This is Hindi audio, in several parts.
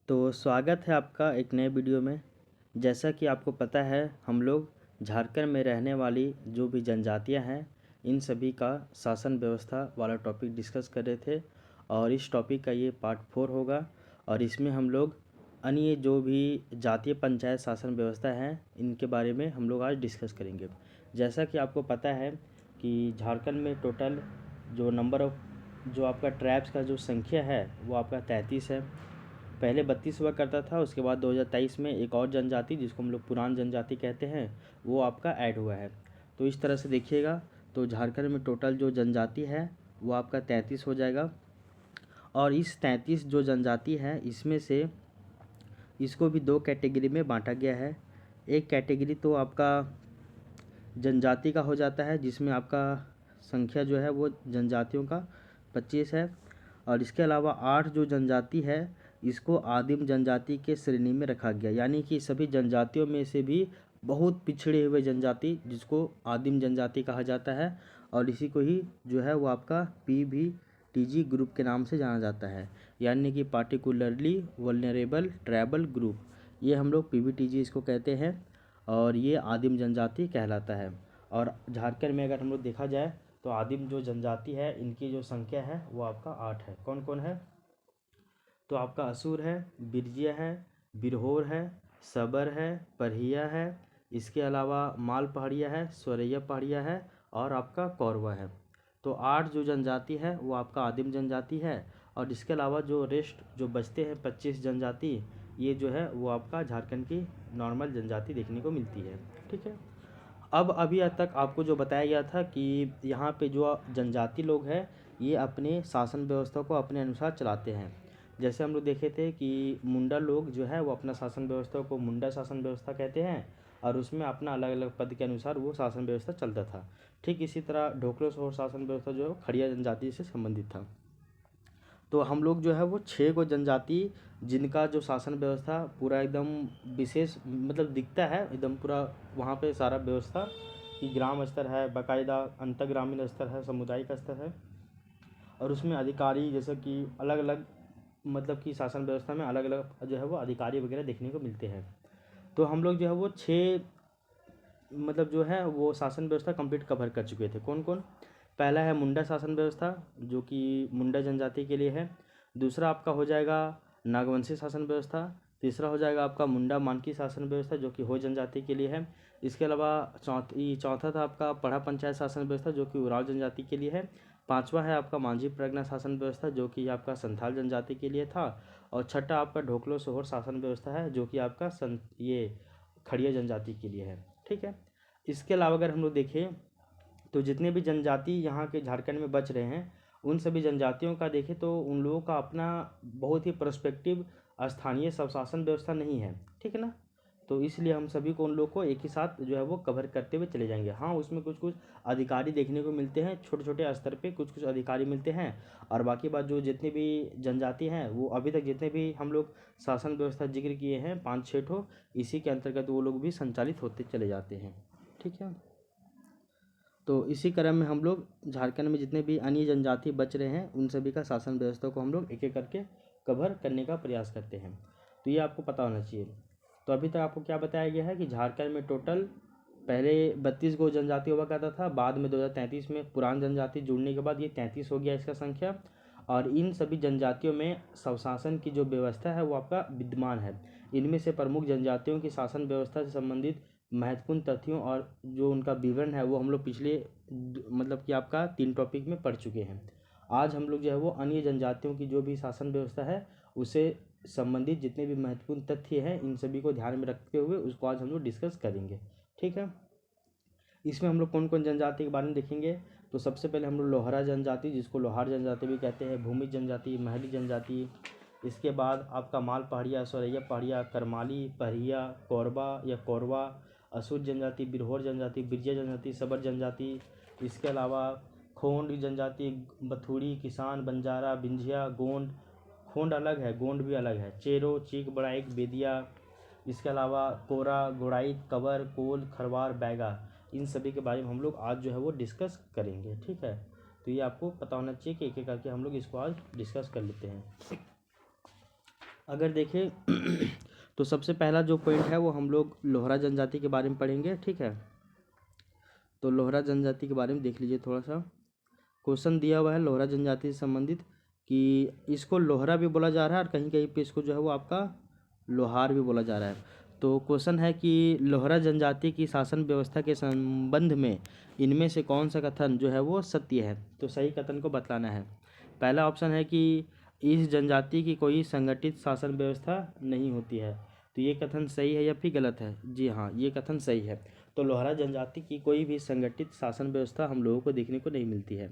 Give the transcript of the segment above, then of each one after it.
तो स्वागत है आपका एक नए वीडियो में। जैसा कि आपको पता है, हम लोग झारखंड में रहने वाली जो भी जनजातियां हैं, इन सभी का शासन व्यवस्था वाला टॉपिक डिस्कस कर रहे थे और इस टॉपिक का ये पार्ट 4 होगा। और इसमें हम लोग अन्य जो भी जातीय पंचायत शासन व्यवस्था है, इनके बारे में हम लोग आज डिस्कस करेंगे। जैसा कि आपको पता है कि झारखंड में टोटल जो नंबर ऑफ जो आपका ट्राइब्स का जो संख्या है वो आपका 33 है। पहले 32 हुआ करता था, उसके बाद 2023 में एक और जनजाति जिसको हम लोग पुरान जनजाति कहते हैं वो आपका ऐड हुआ है। तो इस तरह से देखिएगा तो झारखंड में टोटल जो जनजाति है वो आपका 33 हो जाएगा। और इस 33 जो जनजाति है इसमें से इसको भी दो कैटेगरी में बांटा गया है। एक कैटेगरी तो आपका जनजाति का हो जाता है जिसमें आपका संख्या जो है वो जनजातियों का 25 है। और इसके अलावा 8 जो जनजाति है इसको आदिम जनजाति के श्रेणी में रखा गया, यानी कि सभी जनजातियों में से भी बहुत पिछड़े हुए जनजाति जिसको आदिम जनजाति कहा जाता है। और इसी को ही जो है वो आपका PVTG ग्रुप के नाम से जाना जाता है, यानी कि पार्टिकुलरली वल्नरेबल ट्राइबल ग्रुप। ये हम लोग PVTG इसको कहते हैं और ये आदिम जनजाति कहलाता है। और झारखंड में अगर हम लोग देखा जाए तो आदिम जो जनजाति है इनकी जो संख्या है वो आपका 8 है। कौन कौन है? तो आपका असुर है, बिरजिया है, बिरहोर है, सबर है, परहिया है, इसके अलावा माल पहाड़िया है, सोरैया पहाड़िया है और आपका कौरवा है। तो 8 जो जनजाति है वो आपका आदिम जनजाति है। और इसके अलावा जो रेस्ट जो बचते हैं 25 जनजाति, ये जो है वो आपका झारखंड की नॉर्मल जनजाति देखने को मिलती है। ठीक है। अब अभी तक आपको जो बताया गया था कि यहाँ पे जो जनजाति लोग हैं ये अपने शासन व्यवस्था को अपने अनुसार चलाते हैं। जैसे हम लोग देखे थे कि मुंडा लोग जो है वो अपना शासन व्यवस्था को मुंडा शासन व्यवस्था कहते हैं और उसमें अपना अलग अलग पद के अनुसार वो शासन व्यवस्था चलता था। ठीक इसी तरह ढोकलो सोर शासन व्यवस्था जो है खड़िया जनजाति से संबंधित था। तो हम लोग जो है वो 6 को जनजाति जिनका जो शासन व्यवस्था पूरा एकदम विशेष मतलब दिखता है एकदम पूरा, वहाँ पे सारा व्यवस्था कि ग्राम स्तर है, बाकायदा अंतर ग्रामीण स्तर है, सामुदायिक स्तर है और उसमें अधिकारी जैसे कि अलग अलग मतलब कि शासन व्यवस्था में अलग अलग जो है वो अधिकारी वगैरह देखने को मिलते हैं। तो हम लोग जो है वो 6 मतलब जो है वो शासन व्यवस्था कंप्लीट कवर कर चुके थे। कौन कौन? पहला है मुंडा शासन व्यवस्था जो कि मुंडा जनजाति के लिए है। दूसरा आपका हो जाएगा नागवंशी शासन व्यवस्था। तीसरा हो जाएगा आपका मुंडा मानकी शासन व्यवस्था जो कि हो जनजाति के लिए है। इसके अलावा चौथा था आपका पढ़ा पंचायत शासन व्यवस्था जो कि उराव जनजाति के लिए है। पांचवा है आपका मांझी प्रगना शासन व्यवस्था जो कि आपका संथाल जनजाति के लिए था। और छठा आपका ढोकलो सोहर शासन व्यवस्था है जो कि आपका ये खड़िया जनजाति के लिए है। ठीक है। इसके अलावा अगर हम लोग देखें तो जितने भी जनजाति यहाँ के झारखंड में बच रहे हैं उन सभी जनजातियों का देखें तो उन लोगों का अपना बहुत ही पर्सपेक्टिव स्थानीय स्वशासन व्यवस्था नहीं है। ठीक है ना। तो इसलिए हम सभी को उन लोग को एक ही साथ जो है वो कवर करते हुए चले जाएंगे। हाँ, उसमें कुछ कुछ अधिकारी देखने को मिलते हैं, छोटे छोटे स्तर पे कुछ कुछ अधिकारी मिलते हैं और बाकी बात जो जितनी भी जनजाति हैं वो अभी तक जितने भी हम लोग शासन व्यवस्था जिक्र किए हैं 5-6 ठो, इसी के अंतर्गत वो लोग भी संचालित होते चले जाते हैं। ठीक है। तो इसी क्रम में हम लोग झारखंड में जितने भी अन्य जनजाति बच रहे हैं उन सभी का शासन व्यवस्था को हम लोग एक एक करके कवर करने का प्रयास करते हैं। तो ये आपको पता होना चाहिए। तो अभी तक आपको क्या बताया गया है कि झारखंड में टोटल पहले 32 गो जनजाति हुआ करता था, बाद में 2033 में पुरान जनजाति जुड़ने के बाद ये 33 हो गया इसका संख्या। और इन सभी जनजातियों में स्वशासन की जो व्यवस्था है वो आपका विद्यमान है। इनमें से प्रमुख जनजातियों की शासन व्यवस्था से संबंधित महत्वपूर्ण तथ्यों और जो उनका विवरण है वो हम लोग पिछले मतलब कि आपका 3 टॉपिक में पढ़ चुके हैं। आज हम लोग जो है वो अन्य जनजातियों की जो भी शासन व्यवस्था है उससे संबंधित जितने भी महत्वपूर्ण तथ्य हैं इन सभी को ध्यान में रखते हुए उसको आज हम लोग डिस्कस करेंगे। ठीक है। इसमें हम लोग कौन कौन जनजाति के बारे में देखेंगे। तो सबसे पहले हम लोग लोहारा जनजाति जिसको लोहार जनजाति भी कहते हैं, भूमि जनजाति, महली जनजाति, इसके बाद आपका माल पहाड़िया, सोरैया पहाड़िया, करमाली, पहरिया, कौरबा या कौरवा, असुर जनजाति, बिरहोर जनजाति, बिरजिया जनजाति, सबर जनजाति, इसके अलावा खोंड जनजाति, बथुड़ी, किसान, बंजारा, बिंझिया, गोंड। खोंड अलग है, गोंड भी अलग है, चेरो, चीक, बड़ाइक, बेदिया, इसके अलावा कोरा, गोड़ाई, कवर, कोल, खरवार, बैगा, इन सभी के बारे में हम लोग आज जो है वो डिस्कस करेंगे। ठीक है। तो ये आपको पता होना चाहिए कि एक एक करके हम लोग इसको आज डिस्कस कर लेते हैं। अगर देखें तो सबसे पहला जो पॉइंट है वो हम लोग लोहरा जनजाति के बारे में पढ़ेंगे, ठीक है। तो लोहरा जनजाति के बारे में देख लीजिए थोड़ा सा। क्वेश्चन दिया हुआ है लोहरा जनजाति से संबंधित कि इसको लोहरा भी बोला जा रहा है और कहीं कहीं पे इसको जो है वो आपका लोहार भी बोला जा रहा है। तो क्वेश्चन है कि लोहरा जनजाति की शासन व्यवस्था के संबंध में इनमें से कौन सा कथन जो है वो सत्य है। तो सही कथन को बतलाना है। पहला ऑप्शन है कि इस जनजाति की कोई संगठित शासन व्यवस्था नहीं होती है। तो ये कथन सही है या फिर गलत है? जी हाँ, ये कथन सही है। तो लोहरा जनजाति की कोई भी संगठित शासन व्यवस्था हम लोगों को देखने को नहीं मिलती है।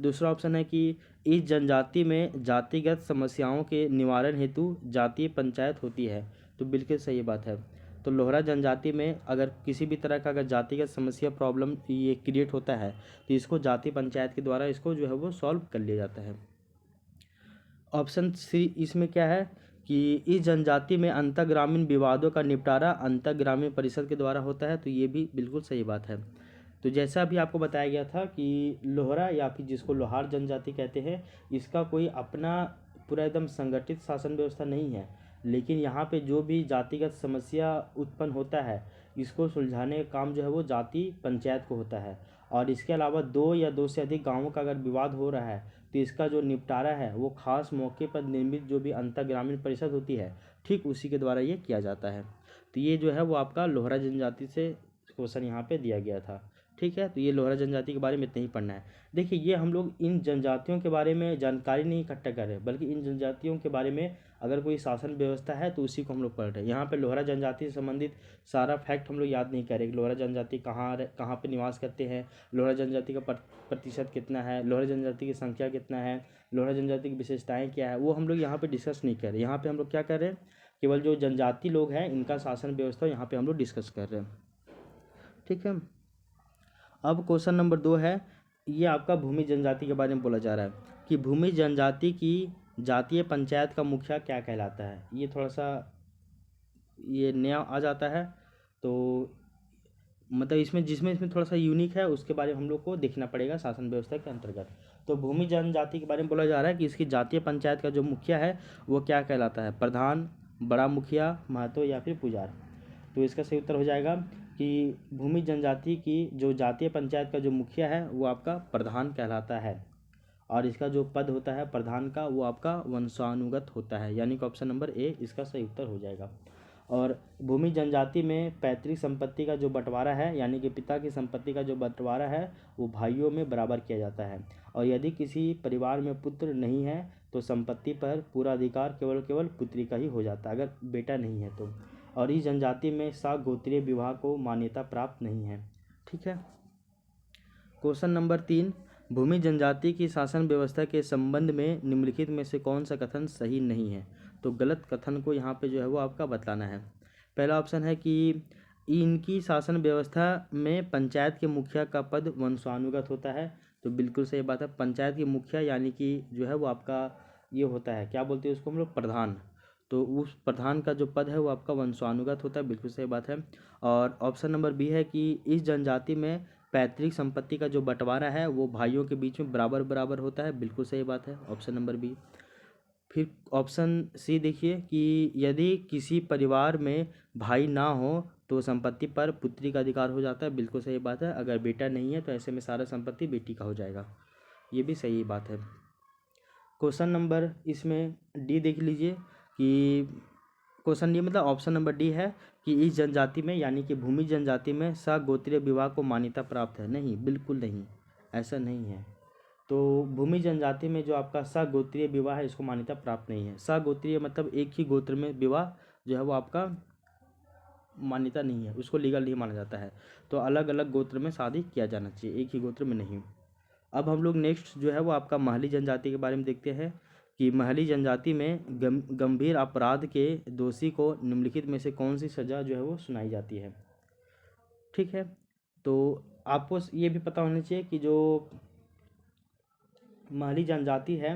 दूसरा ऑप्शन है कि इस जनजाति में जातिगत समस्याओं के निवारण हेतु जातीय पंचायत होती है। तो बिल्कुल सही बात है। तो लोहरा जनजाति में अगर किसी भी तरह का अगर जातिगत समस्या प्रॉब्लम ये क्रिएट होता है तो इसको जाति पंचायत के द्वारा इसको जो है वो सॉल्व कर लिया जाता है। ऑप्शन सी इसमें क्या है कि इस जनजाति में अंतर्ग्रामीण विवादों का निपटारा अंतर्ग्रामीण परिषद के द्वारा होता है। तो ये भी बिल्कुल सही बात है। तो जैसा अभी आपको बताया गया था कि लोहरा या फिर जिसको लोहार जनजाति कहते हैं, इसका कोई अपना पूरा एकदम संगठित शासन व्यवस्था नहीं है, लेकिन यहाँ पे जो भी जातिगत समस्या उत्पन्न होता है इसको सुलझाने का काम जो है वो जाति पंचायत को होता है। और इसके अलावा दो या दो से अधिक गांवों का अगर विवाद हो रहा है तो इसका जो निपटारा है वो खास मौके पर निर्मित जो भी अंतर्ग्रामीण परिषद होती है, ठीक उसी के द्वारा ये किया जाता है। तो ये जो है वो आपका लोहरा जनजाति से क्वेश्चन यहाँ पे दिया गया था, ठीक है। तो ये लोहरा जनजाति के बारे में इतना ही पढ़ना है। देखिए, ये हम लोग इन जनजातियों के बारे में जानकारी नहीं इकट्ठा कर रहे, बल्कि इन जनजातियों के बारे में अगर कोई शासन व्यवस्था है तो उसी को हम लोग पढ़ रहे हैं। यहाँ पे लोहरा जनजाति से संबंधित सारा फैक्ट हम लोग याद नहीं कर रहे कि लोहरा जनजाति कहाँ पे निवास करते हैं, लोहरा जनजाति का प्रतिशत कितना है, लोहरा जनजाति की संख्या कितना है, लोहरा जनजाति की विशेषताएँ क्या है, वो हम लोग यहाँ पर डिस्कस नहीं कर रहे। यहाँ पर हम लोग क्या कर रहे हैं, केवल जो जनजाति लोग हैं इनका शासन व्यवस्था यहाँ पर हम लोग डिस्कस कर रहे हैं, ठीक है। अब क्वेश्चन नंबर 2 है, ये आपका भूमि जनजाति के बारे में बोला जा रहा है कि भूमि जनजाति की जातीय पंचायत का मुखिया क्या कहलाता है। ये थोड़ा सा ये नया आ जाता है, तो मतलब इसमें थोड़ा सा यूनिक है, उसके बारे में हम लोग को देखना पड़ेगा शासन व्यवस्था के अंतर्गत। तो भूमि जनजाति के बारे में बोला जा रहा है कि इसकी जातीय पंचायत का जो मुखिया है वो क्या कहलाता है, प्रधान, बड़ा मुखिया, महतो या फिर पुजार। तो इसका सही उत्तर हो जाएगा कि भूमि जनजाति की जो जातीय पंचायत का जो मुखिया है वो आपका प्रधान कहलाता है, और इसका जो पद होता है प्रधान का वो आपका वंशानुगत होता है, यानी कि ऑप्शन नंबर ए इसका सही उत्तर हो जाएगा। और भूमि जनजाति में पैतृक संपत्ति का जो बंटवारा है, यानी कि पिता की संपत्ति का जो बंटवारा है वो भाइयों में बराबर किया जाता है। और यदि किसी परिवार में पुत्र नहीं है तो संपत्ति पर पूरा अधिकार केवल पुत्री का ही हो जाता है, अगर बेटा नहीं है तो। और इस जनजाति में सागोत्रीय विवाह को मान्यता प्राप्त नहीं है, ठीक है। क्वेश्चन नंबर 3, भूमि जनजाति की शासन व्यवस्था के संबंध में निम्नलिखित में से कौन सा कथन सही नहीं है। तो गलत कथन को यहाँ पे जो है वो आपका बतलाना है। पहला ऑप्शन है कि इनकी शासन व्यवस्था में पंचायत के मुखिया का पद वंशानुगत होता है। तो बिल्कुल सही बात है। पंचायत के मुखिया यानी कि जो है वो आपका ये होता है, क्या बोलते हैं उसको हम लोग, प्रधान। तो उस प्रधान का जो पद है वो आपका वंशानुगत होता है, बिल्कुल सही बात है। और ऑप्शन नंबर बी है कि इस जनजाति में पैतृक संपत्ति का जो बंटवारा है वो भाइयों के बीच में बराबर बराबर होता है, बिल्कुल सही बात है, ऑप्शन नंबर बी। फिर ऑप्शन सी देखिए कि यदि किसी परिवार में भाई ना हो तो संपत्ति पर पुत्री का अधिकार हो जाता है, बिल्कुल सही बात है। अगर बेटा नहीं है तो ऐसे में सारा संपत्ति बेटी का हो जाएगा, ये भी सही बात है। क्वेश्चन नंबर इसमें डी देख लीजिए कि क्वेश्चन डी मतलब ऑप्शन नंबर डी है कि इस जनजाति में यानी कि भूमि जनजाति में सगोत्रीय विवाह को मान्यता प्राप्त है। नहीं, बिल्कुल नहीं, ऐसा नहीं है। तो भूमि जनजाति में जो आपका सगोत्रीय विवाह है इसको मान्यता प्राप्त नहीं है। सगोत्रीय मतलब एक ही गोत्र में विवाह जो है वो आपका मान्यता नहीं है, उसको लीगल नहीं माना जाता है। तो अलग अलग गोत्र में शादी किया जाना चाहिए, एक ही गोत्र में नहीं। अब हम लोग नेक्स्ट जो है वो आपका महली जनजाति के बारे में देखते हैं कि महली जनजाति में गंभीर अपराध के दोषी को निम्नलिखित में से कौन सी सज़ा जो है वो सुनाई जाती है, ठीक है। तो आपको ये भी पता होना चाहिए कि जो महली जनजाति है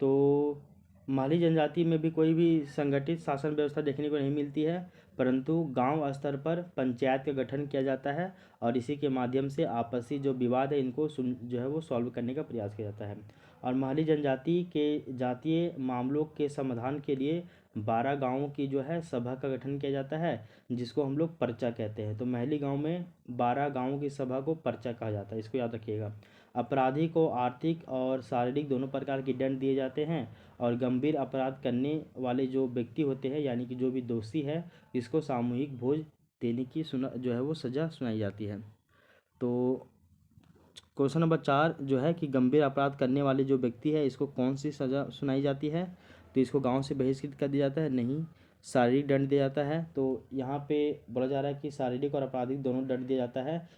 तो महली जनजाति में भी कोई भी संगठित शासन व्यवस्था देखने को नहीं मिलती है, परंतु गांव स्तर पर पंचायत का गठन किया जाता है और इसी के माध्यम से आपसी जो विवाद है इनको जो है वो सॉल्व करने का प्रयास किया जाता है। और महली जनजाति के जातीय मामलों के समाधान के लिए 12 गांवों की जो है सभा का गठन किया जाता है, जिसको हम लोग पर्चा कहते हैं। तो महली गांव में 12 गांवों की सभा को पर्चा कहा जाता है, इसको याद रखिएगा। अपराधी को आर्थिक और शारीरिक दोनों प्रकार के दंड दिए जाते हैं, और गंभीर अपराध करने वाले जो व्यक्ति होते हैं यानी कि जो भी दोषी है, इसको सामूहिक भोज देने की जो है वो सज़ा सुनाई जाती है। तो क्वेश्चन नंबर 4 जो है कि गंभीर अपराध करने वाले जो व्यक्ति है, इसको कौन सी सज़ा सुनाई जाती है? तो इसको गांव से बहिष्कृत कर दिया जाता है, नहीं, शारीरिक दंड दिया जाता है। तो यहाँ पे बोला जा रहा है कि शारीरिक और आपराधिक दोनों दंड दिया जाता है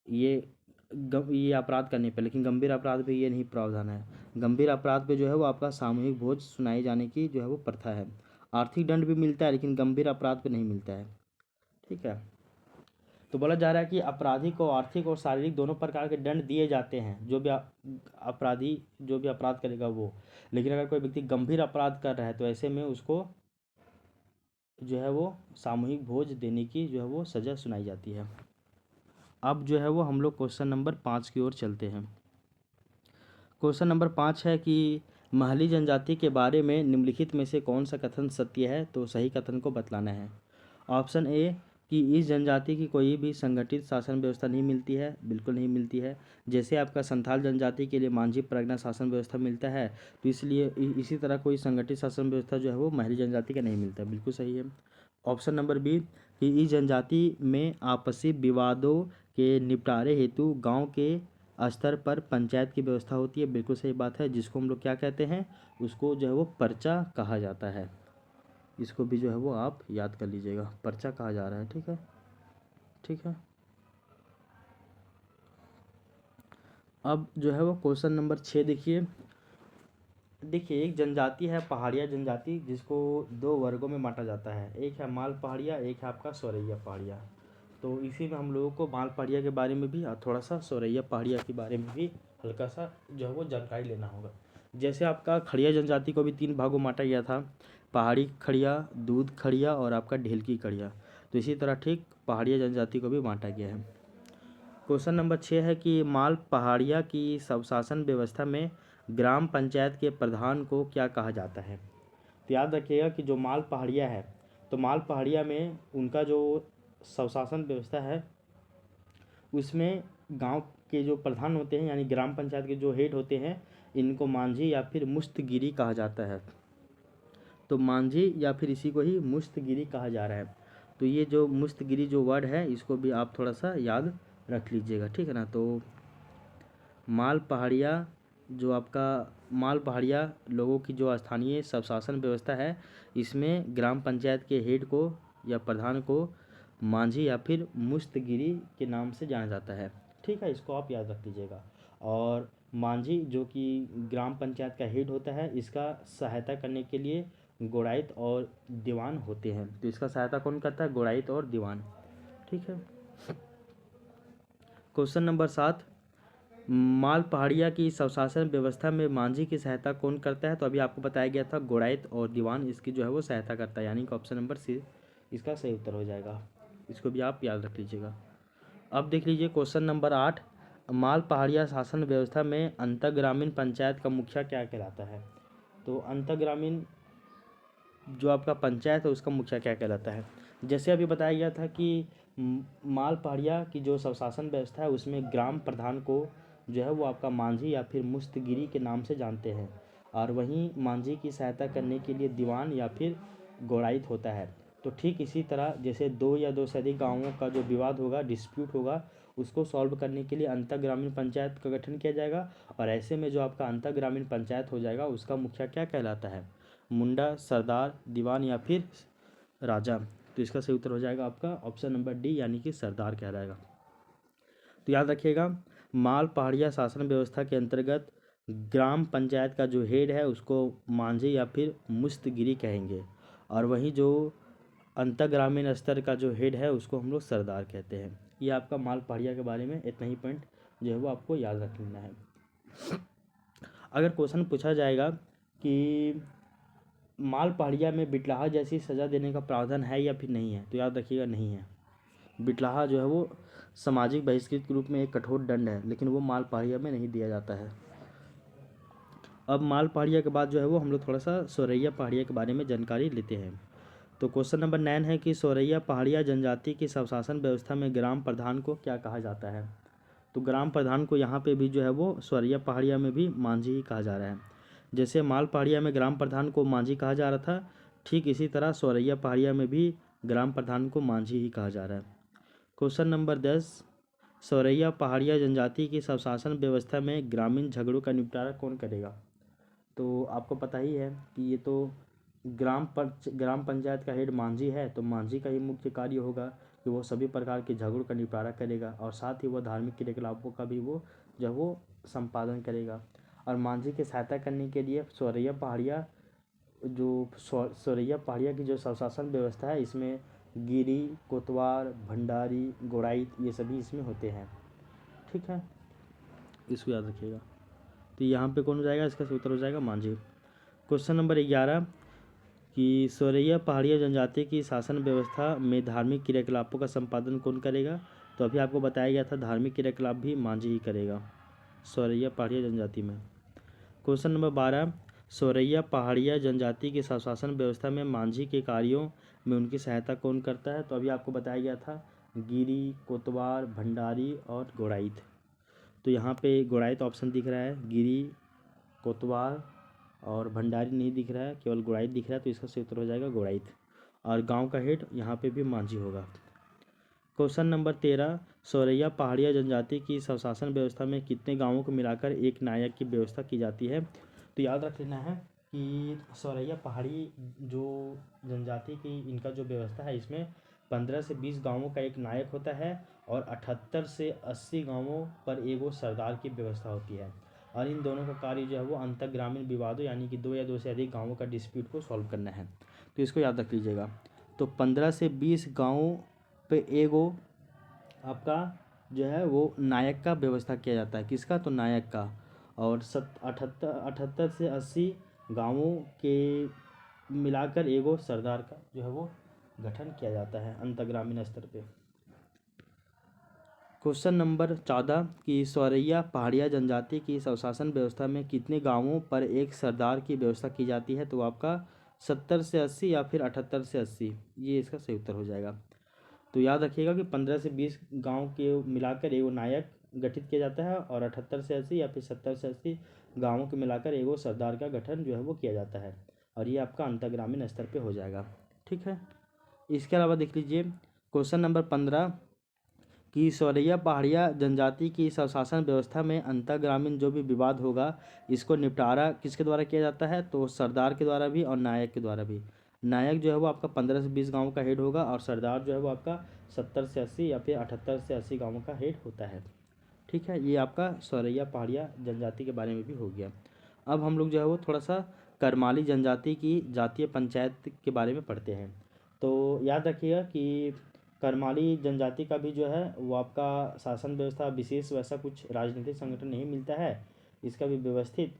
ये अपराध करने पे, लेकिन गंभीर अपराध पे ये नहीं प्रावधान है। गंभीर अपराध पे जो है वो आपका सामूहिक भोज सुनाई जाने की जो है वो प्रथा है। आर्थिक दंड भी मिलता है, लेकिन गंभीर अपराध पे नहीं मिलता है। ठीक है, तो बोला जा रहा है कि अपराधी को आर्थिक और शारीरिक दोनों प्रकार के दंड दिए जाते हैं, जो भी अपराधी जो भी अपराध करेगा वो। लेकिन अगर कोई व्यक्ति गंभीर अपराध कर रहा है तो ऐसे में उसको जो है वो सामूहिक भोज देने की जो है वो सज़ा सुनाई जाती है। अब जो है वो हम लोग क्वेश्चन नंबर 5 की ओर चलते हैं। क्वेश्चन नंबर 5 है कि महली जनजाति के बारे में निम्नलिखित में से कौन सा कथन सत्य है? तो सही कथन को बतलाना है। ऑप्शन ए कि इस जनजाति की कोई भी संगठित शासन व्यवस्था नहीं मिलती है, बिल्कुल नहीं मिलती है। जैसे आपका संथाल जनजाति के लिए मांझी परगना शासन व्यवस्था मिलता है, तो इसलिए इसी तरह कोई संगठित शासन व्यवस्था जो है वो महली जनजाति का नहीं मिलता, बिल्कुल सही है। ऑप्शन नंबर बी कि इस जनजाति में आपसी विवादों के निपटारे हेतु गांव के स्तर पर पंचायत की व्यवस्था होती है, बिल्कुल सही बात है। जिसको हम लोग क्या कहते हैं, उसको जो है वो पर्चा कहा जाता है। इसको भी जो है वो आप याद कर लीजिएगा, पर्चा कहा जा रहा है। ठीक है, ठीक है। अब जो है वो क्वेश्चन नंबर 6 देखिए। एक जनजाति है पहाड़िया जनजाति, जिसको 2 वर्गों में बांटा जाता है। एक है माल पहाड़िया, एक है आपका सौरैया पहाड़िया। तो इसी में हम लोगों को माल पहाड़िया के बारे में भी और थोड़ा सा सौरैया पहाड़िया के बारे में भी हल्का सा जो है वो जानकारी लेना होगा। जैसे आपका खड़िया जनजाति को भी 3 भागों में बांटा गया था, पहाड़ी खड़िया, दूध खड़िया और आपका ढेलकी खड़िया। तो इसी तरह ठीक पहाड़िया जनजाति को भी बांटा गया है। क्वेश्चन नंबर 6 है कि माल पहाड़िया की स्वशासन व्यवस्था में ग्राम पंचायत के प्रधान को क्या कहा जाता है? तो याद रखिएगा कि जो माल पहाड़िया है, तो माल पहाड़िया में उनका जो स्वशासन व्यवस्था है उसमें गांव के जो प्रधान होते हैं यानी ग्राम पंचायत के जो हेड होते हैं, इनको मांझी या फिर मुस्तगिरी कहा जाता है। तो मांझी या फिर इसी को ही मुस्तगिरी कहा जा रहा है। तो ये जो मुस्तगिरी जो वर्ड है, इसको भी आप थोड़ा सा याद रख लीजिएगा, ठीक है ना। तो माल पहाड़िया जो आपका माल पहाड़िया लोगों की जो स्थानीय स्वशासन व्यवस्था है, इसमें ग्राम पंचायत के हेड को या प्रधान को मांझी या फिर मुस्तगिरी के नाम से जाना जाता है। ठीक है, इसको आप याद रख लीजिएगा। और मांझी जो कि ग्राम पंचायत का हेड होता है, इसका सहायता करने के लिए गोड़ाइत और दीवान होते हैं। तो इसका सहायता कौन करता है? गोड़ाइत और दीवान। ठीक है। क्वेश्चन नंबर 7, माल पहाड़िया की स्वशासन व्यवस्था में मांझी की सहायता कौन करता है? तो अभी आपको बताया गया था गोड़ाइत और दीवान इसकी जो है वो सहायता करता है, यानी कि ऑप्शन नंबर सी इसका सही उत्तर हो जाएगा। इसको भी आप याद रख लीजिएगा। अब देख लीजिए क्वेश्चन नंबर 8, माल पहाड़िया शासन व्यवस्था में अंतःग्रामीण पंचायत का मुखिया क्या कहलाता है? तो अंतःग्रामीण जो आपका पंचायत है उसका मुखिया क्या कहलाता है? जैसे अभी बताया गया था कि माल पहाड़िया की जो स्वशासन व्यवस्था है उसमें ग्राम प्रधान को जो है वो आपका मांझी या फिर मुस्तगिरी के नाम से जानते हैं, और वहीं मांझी की सहायता करने के लिए दीवान या फिर गोड़ाइत होता है। तो ठीक इसी तरह जैसे 2 या 2 से अधिक गाँवों का जो विवाद होगा, डिस्प्यूट होगा, उसको सॉल्व करने के लिए अंतःग्रामीण पंचायत का गठन किया जाएगा। और ऐसे में जो आपका अंतःग्रामीण पंचायत हो जाएगा उसका मुखिया क्या कहलाता है? मुंडा, सरदार, दीवान या फिर राजा। तो इसका सही उत्तर हो जाएगा आपका ऑप्शन नंबर डी, यानी कि सरदार कहलाएगा। तो याद रखिएगा, माल पहाड़िया शासन व्यवस्था के अंतर्गत ग्राम पंचायत का जो हेड है उसको मांझी या फिर मुस्तगिरी कहेंगे, और वहीं जो अंतःग्रामीण स्तर का जो हेड है उसको हम लोग सरदार कहते हैं। ये आपका माल पहाड़िया के बारे में इतना ही पॉइंट जो है वो आपको याद रख लेना है। अगर क्वेश्चन पूछा जाएगा कि माल पहाड़िया में बिटलाहा जैसी सज़ा देने का प्रावधान है या फिर नहीं है, तो याद रखिएगा नहीं है। बिटलाहा जो है वो सामाजिक बहिष्कृत के रूप में एक कठोर दंड है, लेकिन वो माल पहाड़िया में नहीं दिया जाता है। अब माल पहाड़िया के बाद जो है वो हम लोग थोड़ा सा सोरैया पहाड़िया के बारे में जानकारी लेते हैं। तो क्वेश्चन नंबर 9 है कि सोरैया पहाड़िया जनजाति की स्वशासन व्यवस्था में ग्राम प्रधान को क्या कहा जाता है। तो ग्राम प्रधान को यहाँ पे भी जो है वो सोरैया पहाड़िया में भी मांझी ही कहा जा रहा है। जैसे माल पहाड़िया में ग्राम प्रधान को मांझी कहा जा रहा था, ठीक इसी तरह सोरैया पहाड़िया में भी ग्राम प्रधान को मांझी ही कहा जा रहा है। क्वेश्चन नंबर 10, सोरैया पहाड़िया जनजाति की स्वशासन व्यवस्था में ग्रामीण झगड़ों का निपटारा कौन करेगा। तो आपको पता ही है कि ये तो ग्राम पंचायत का हेड मांझी है, तो मांझी का ही मुख्य कार्य होगा कि वो सभी प्रकार के झगड़ों का निपटारा करेगा और साथ ही वो धार्मिक क्रियाकलापों का भी वो जो वो संपादन करेगा। और मांझी की सहायता करने के लिए सोरैया पहाड़िया की जो स्वशासन व्यवस्था है इसमें गिरी, कोतवाल, भंडारी, गोड़ाई ये सभी इसमें होते हैं। ठीक है, इसको याद रखिएगा। तो यहाँ पे कौन हो जाएगा, इसका उत्तर हो जाएगा मांझी। क्वेश्चन नंबर 11 कि सोरैया पहाड़िया जनजाति की शासन व्यवस्था में धार्मिक क्रियाकलापों का संपादन कौन करेगा। तो अभी आपको बताया गया था धार्मिक क्रियाकलाप भी मांझी ही करेगा सोरैया पहाड़िया जनजाति में। क्वेश्चन नंबर 12, सोरैया पहाड़िया जनजाति की स्वशासन व्यवस्था में मांझी के कार्यों में उनकी सहायता कौन करता है। तो अभी आपको बताया गया था गिरी, कोतवाल, भंडारी और गोड़ाइत। तो यहाँ पे गोड़ाइत ऑप्शन दिख रहा है, गिरी, कोतवाल और भंडारी नहीं दिख रहा है, केवल गोड़ाइत दिख रहा है, तो इसका सही उत्तर हो जाएगा गोड़ाइत। और गांव का हेड यहाँ पे भी मांझी होगा। क्वेश्चन नंबर 13, सोरैया पहाड़िया जनजाति की स्वशासन व्यवस्था में कितने गांवों को मिलाकर एक नायक की व्यवस्था की जाती है। तो याद रख लेना है कि सोरैया पहाड़ी जो जनजाति की इनका जो व्यवस्था है इसमें 15 से 20 गांवों का एक नायक होता है और 78 से 80 गांवों पर एगो सरदार की व्यवस्था होती है। और इन दोनों का कार्य जो है वो अंतर ग्रामीण विवादों यानी कि 2 या 2 से अधिक गांवों का डिस्प्यूट को सॉल्व करना है। तो इसको याद रख लीजिएगा। तो 15 से 20 गांवों पे एगो आपका जो है वो नायक का व्यवस्था किया जाता है। किसका, तो नायक का। और 78 से 80 गांवों के मिलाकर एगो सरदार का जो है वो गठन किया जाता है अंतर्ग्रामीण स्तर पे। क्वेश्चन नंबर 14 कि सोरैया पहाड़िया जनजाति की स्वशासन व्यवस्था में कितने गांवों पर एक सरदार की व्यवस्था की जाती है। तो आपका 70 से 80 या फिर 78 से 80, ये इसका सही उत्तर हो जाएगा। तो याद रखिएगा कि 15 से 20 गांव के मिलाकर एगो नायक गठित किया जाता है और 78 से 80 या फिर 70 से 80 गांवों के मिलाकर एगो सरदार का गठन जो है वो किया जाता है और ये आपका अंतर्ग्रामीण स्तर पे हो जाएगा। ठीक है, इसके अलावा देख लीजिए क्वेश्चन नंबर 15 कि सोरैया पहाड़िया जनजाति की स्वशासन व्यवस्था में अंतर्ग्रामीण जो भी विवाद होगा इसको निपटारा किसके द्वारा किया जाता है। तो सरदार के द्वारा भी और नायक के द्वारा भी। नायक जो है वो आपका 15 से 20 गाँव का हेड होगा और सरदार जो है वो आपका 70 से 80 या फिर 78 से 80 गाँवों का हेड होता है। ठीक है, ये आपका सोरैया पहाड़िया जनजाति के बारे में भी हो गया। अब हम लोग जो है वो थोड़ा सा करमाली जनजाति की जातीय पंचायत के बारे में पढ़ते हैं। तो याद रखिएगा कि करमाली जनजाति का भी जो है वो आपका शासन व्यवस्था विशेष वैसा कुछ राजनीतिक संगठन नहीं मिलता है, इसका भी व्यवस्थित।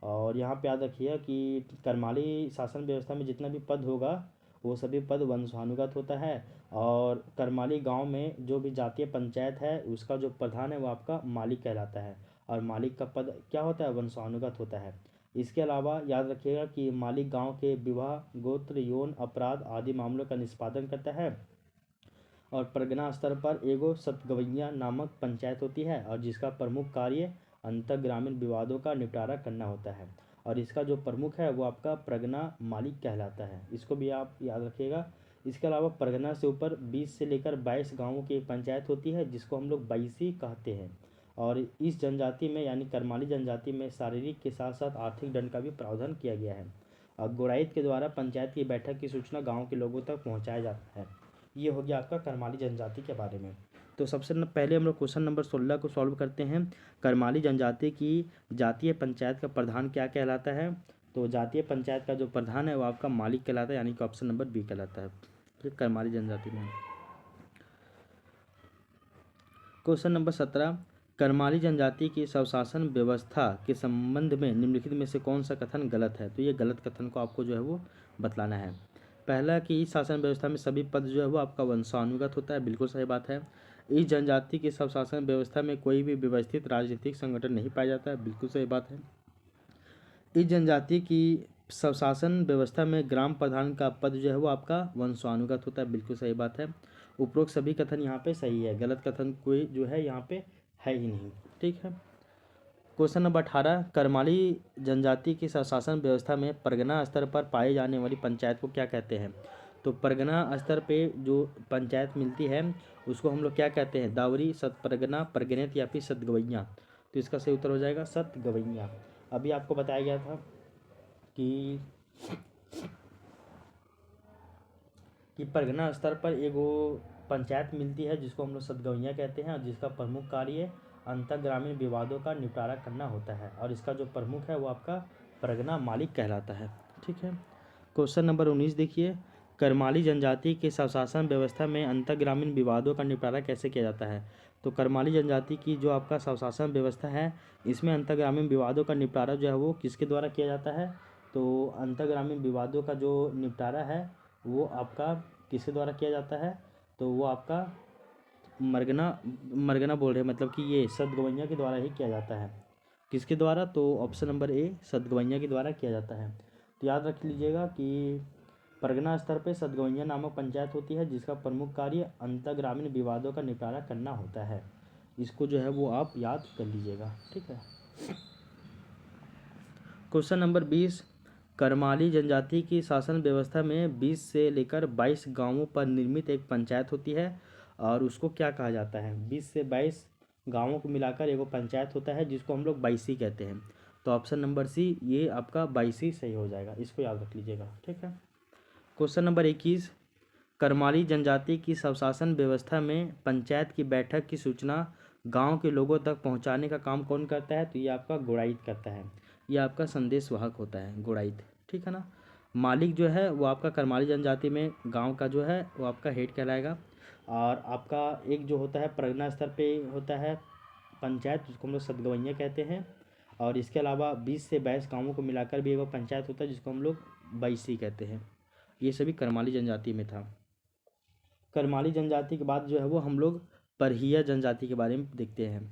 और यहाँ पे याद रखिए कि करमाली शासन व्यवस्था में जितना भी पद होगा वो सभी पद वंशानुगत होता है। और करमाली गांव में जो भी जातीय पंचायत है उसका जो प्रधान है वो आपका मालिक कहलाता है और मालिक का पद क्या होता है, वंशानुगत होता है। इसके अलावा याद रखिएगा कि मालिक गांव के विवाह, गोत्र, यौन अपराध आदि मामलों का निष्पादन करता है। और परगना स्तर पर एगो सतगवैया नामक पंचायत होती है और जिसका प्रमुख कार्य अंतर्ग्रामीण विवादों का निपटारा करना होता है और इसका जो प्रमुख है वो आपका परगना मालिक कहलाता है। इसको भी आप याद रखिएगा। इसके अलावा परगना से ऊपर 20 से लेकर 22 गांवों की एक पंचायत होती है जिसको हम लोग बाईसी कहते हैं। और इस जनजाति में यानी करमाली जनजाति में शारीरिक के साथ साथ आर्थिक दंड का भी प्रावधान किया गया है। और गोड़ाइत के द्वारा पंचायत की बैठक की सूचना गाँव के लोगों तक पहुँचाया जाता है। ये हो गया आपका करमाली जनजाति के बारे में। तो सबसे पहले हम लोग क्वेश्चन नंबर 16 को सॉल्व करते हैं। करमाली जनजाति की जातीय पंचायत का प्रधान क्या कहलाता है। तो जातीय पंचायत का जो प्रधान है वो आपका मालिक कहलाता है यानी कि ऑप्शन नंबर बी कहलाता है। ठीक, करमाली जनजाति में। क्वेश्चन नंबर 17, करमाली जनजाति की स्वशासन व्यवस्था के संबंध में निम्नलिखित में से कौन सा कथन गलत है। तो ये गलत कथन को आपको जो है वो बतलाना है। पहला कि इस शासन व्यवस्था में सभी पद जो है वो आपका वंशानुगत होता है, बिल्कुल सही बात है। इस जनजाति की स्वशासन व्यवस्था में कोई भी व्यवस्थित राजनीतिक संगठन नहीं पाया जाता है, बिल्कुल सही बात है। इस जनजाति की स्वशासन व्यवस्था में ग्राम प्रधान का पद जो है वो आपका वंशानुगत होता है। बिल्कुल सही बात है। उपरोक्त सभी कथन यहाँ पे सही है, गलत कथन कोई जो है यहाँ पे है ही नहीं। ठीक है। क्वेश्चन नंबर 18, करमाली जनजाति की स्वशासन व्यवस्था में परगना स्तर पर पाई जाने वाली पंचायत को क्या कहते हैं? तो परगना स्तर पे जो पंचायत मिलती है उसको हम लोग क्या कहते हैं? दावरी, सतपरगना, परगनेत या फिर सतगवैया। तो इसका सही उत्तर हो जाएगा सतगवैया। अभी आपको बताया गया था कि परगना स्तर पर एगो पंचायत मिलती है जिसको हम लोग सतगवैया कहते हैं और जिसका प्रमुख कार्य अंतर ग्रामीण विवादों का निपटारा करना होता है और इसका जो प्रमुख है वो आपका परगना मालिक कहलाता है। ठीक है। क्वेश्चन नंबर 19 देखिए, करमाली जनजाति के स्वशासन व्यवस्था में अंतर ग्रामीण विवादों का निपटारा कैसे किया जाता है? तो करमाली जनजाति की जो आपका स्वशासन व्यवस्था है इसमें अंतर ग्रामीण विवादों का निपटारा जो है वो किसके द्वारा किया जाता है? तो अंतर ग्रामीण विवादों का जो निपटारा है वो आपका किसके द्वारा किया जाता है? तो वो आपका मरगना बोल रहे हैं, मतलब कि ये सतगवैया के द्वारा ही किया जाता है। किसके द्वारा? तो ऑप्शन नंबर ए सतगवैया के द्वारा किया जाता है। तो याद रख लीजिएगा कि परगना स्तर पे सतगवैया नामक पंचायत होती है जिसका प्रमुख कार्य अंतर ग्रामीण विवादों का निपटारा करना होता है। इसको जो है वो आप याद कर लीजिएगा। ठीक है। क्वेश्चन नंबर 20, करमाली जनजाति की शासन व्यवस्था में 20 से लेकर 22 गांवों पर निर्मित एक पंचायत होती है और उसको क्या कहा जाता है? 20 से 22 गांवों को मिलाकर एगो पंचायत होता है जिसको हम लोग बाईसी कहते हैं। तो ऑप्शन नंबर सी ये आपका बाईसी सही हो जाएगा, इसको याद रख लीजिएगा। ठीक है। क्वेश्चन नंबर 21, करमाली जनजाति की स्वशासन व्यवस्था में पंचायत की बैठक की सूचना गांव के लोगों तक पहुंचाने का काम कौन करता है? तो ये आपका गुड़ाइत करता है। ये आपका संदेश वाहक होता है, गुड़ाइत। ठीक है ना। मालिक जो है वो आपका करमाली जनजाति में गांव का जो है वो आपका हेड कहलाएगा और आपका एक जो होता है परगना स्तर पे होता है पंचायत जिसको हम लोग सतगवैया कहते हैं और इसके अलावा 20 से 22 गाँवों को मिलाकर भी एक पंचायत होता है जिसको हम लोग बाईसी कहते हैं। ये सभी करमाली जनजाति में था। करमाली जनजाति के बाद जो है वो हम लोग परहिया जनजाति के बारे में देखते हैं।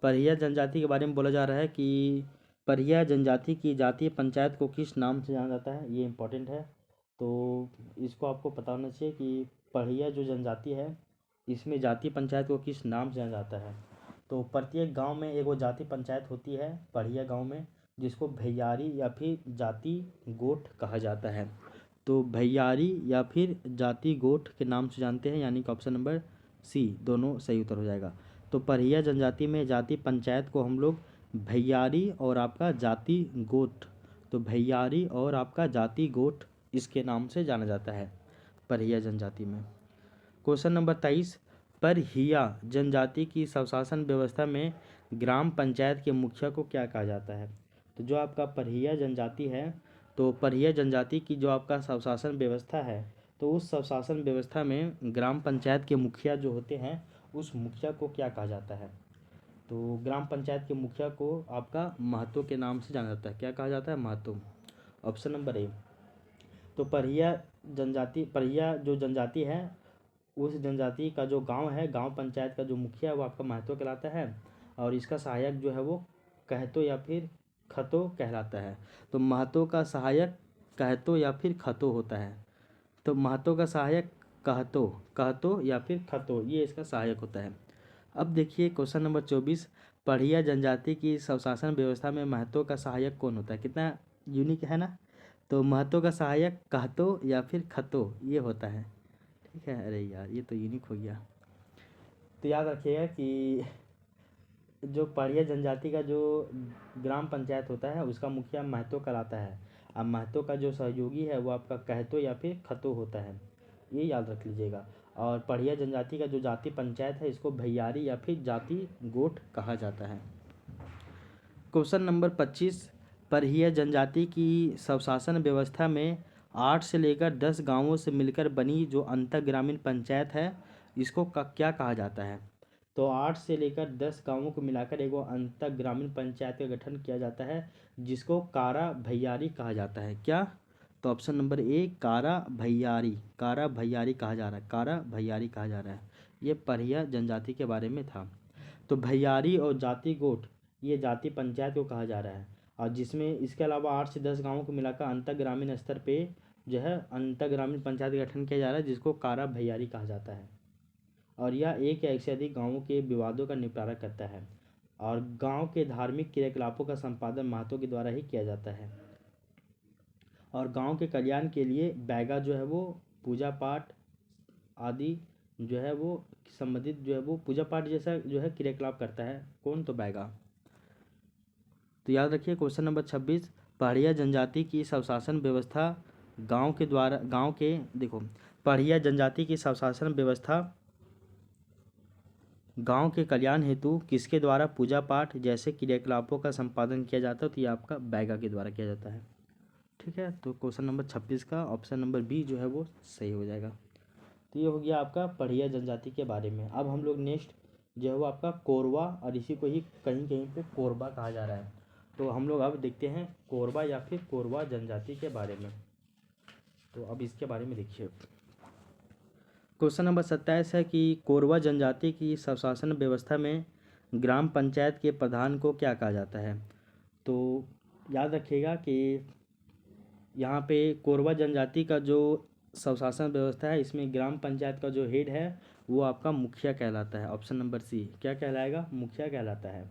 परहिया जनजाति के बारे में बोला जा रहा है कि परहिया जनजाति की जातीय पंचायत को किस नाम से जाना जाता है? ये इम्पोर्टेंट है। तो इसको आपको पता होना चाहिए कि परहिया जो जनजाति है इसमें जातीय पंचायत को किस नाम से जाना जाता है। तो प्रत्येक गांव में एक वो जाति पंचायत होती है परहिया गांव में जिसको भैयारी या फिर जाति गोठ कहा जाता है। तो भैयारी या फिर जाति गोठ के नाम से जानते हैं, यानी कि ऑप्शन नंबर सी दोनों सही उत्तर हो जाएगा। तो परहिया जनजाति में जाति पंचायत को हम लोग भैयारी और आपका जाति गोठ, तो भैयारी और आपका जाति गोठ इसके नाम से जाना जाता है परहिया जनजाति में। क्वेश्चन नंबर 23, परहिया जनजाति की स्वशासन व्यवस्था में ग्राम पंचायत के मुखिया को क्या कहा जाता है? तो जो आपका परहिया जनजाति है तो परहिया जनजाति की जो आपका स्वशासन व्यवस्था है तो उस स्वशासन व्यवस्था में ग्राम पंचायत के मुखिया जो होते हैं उस मुखिया को क्या कहा जाता है? तो ग्राम पंचायत के मुखिया को आपका महतो के नाम से जाना जाता है। क्या कहा जाता है? महतो। Option number A. तो परहिया जो जनजाति है उस जनजाति का जो गांव है, गांव पंचायत का जो मुखिया है वो आपका महतो कहलाता है और इसका सहायक जो है वो कहतो या फिर खतो कहलाता है। तो महतो का सहायक कहतो या फिर खतो होता है। तो महतो का सहायक कहतो कहतो या फिर खतो ये इसका सहायक होता है। अब देखिए क्वेश्चन नंबर 24, पढ़िया जनजाति की स्वशासन व्यवस्था में महतो का सहायक कौन होता है? कितना यूनिक है ना। तो महतो का सहायक कहतो या फिर खतो ये होता है। ठीक है। अरे यार ये तो यूनिक हो गया। तो याद रखिएगा कि जो पढ़िया जनजाति का जो ग्राम पंचायत होता है उसका मुखिया महतो कहलाता है और महतो का जो सहयोगी है वो आपका कहतो या फिर खतो होता है, ये याद रख लीजिएगा। और पढ़िया जनजाति का जो जाति पंचायत है इसको भैयारी या फिर जाति गोठ कहा जाता है। क्वेश्चन नंबर 25, परहिया जनजाति की स्वशासन व्यवस्था में 8 से लेकर 10 गांवों से मिलकर बनी जो अंतर ग्रामीण पंचायत है इसको क्या कहा जाता है? तो 8 से लेकर 10 गांवों को मिलाकर एक अंतर ग्रामीण पंचायत का गठन किया जाता है जिसको कारा भैयारी कहा जाता है। क्या? तो ऑप्शन नंबर ए कारा भैयारी कहा जा रहा है, कारा भैयारी कहा जा रहा है। ये परहिया जनजाति के बारे में था। तो भैयारी और जाति गोठ ये जाति पंचायत को कहा जा रहा है और जिसमें इसके अलावा 8 से 10 गाँवों को मिलाकर अंतर ग्रामीण स्तर पे जो है अंतर ग्रामीण पंचायत गठन किया जा रहा है, जिसको कारा भैयारी कहा जाता है। और यह एक या एक से अधिक गाँवों के विवादों का निपटारा करता है और गांव के धार्मिक क्रियाकलापों का संपादन महतो के द्वारा ही किया जाता है। और गांव के कल्याण के लिए बैगा जो है वो पूजा पाठ आदि जो है वो संबंधित जो है वो पूजा पाठ जैसा जो है क्रियाकलाप करता है। कौन? तो बैगा। तो याद रखिए क्वेश्चन नंबर 26, पहाड़िया जनजाति की स्वशासन व्यवस्था गांव के देखो, पहाड़िया जनजाति की स्वशासन व्यवस्था गांव के कल्याण हेतु किसके द्वारा पूजा पाठ जैसे क्रियाकलापों का संपादन किया जाता है? तो ये आपका बैगा के द्वारा किया जाता है। ठीक है, तो क्वेश्चन नंबर 26 का ऑप्शन नंबर बी जो है वो सही हो जाएगा। तो ये हो गया आपका पहाड़िया जनजाति के बारे में। अब हम लोग नेक्स्ट जो है वो आपका कोरवा, और इसी को ही कहीं कहीं पे कोरबा कहा जा रहा है। तो हम लोग अब देखते हैं कोरबा या फिर कोरवा जनजाति के बारे में। तो अब इसके बारे में देखिए, क्वेश्चन नंबर 27 है कि कोरवा जनजाति की स्वशासन व्यवस्था में ग्राम पंचायत के प्रधान को क्या कहा जाता है? तो याद रखिएगा कि यहाँ पे कोरवा जनजाति का जो स्वशासन व्यवस्था है, इसमें ग्राम पंचायत का जो हेड है वो आपका मुखिया कहलाता है। ऑप्शन नंबर सी क्या कहलाएगा? मुखिया कहलाता है।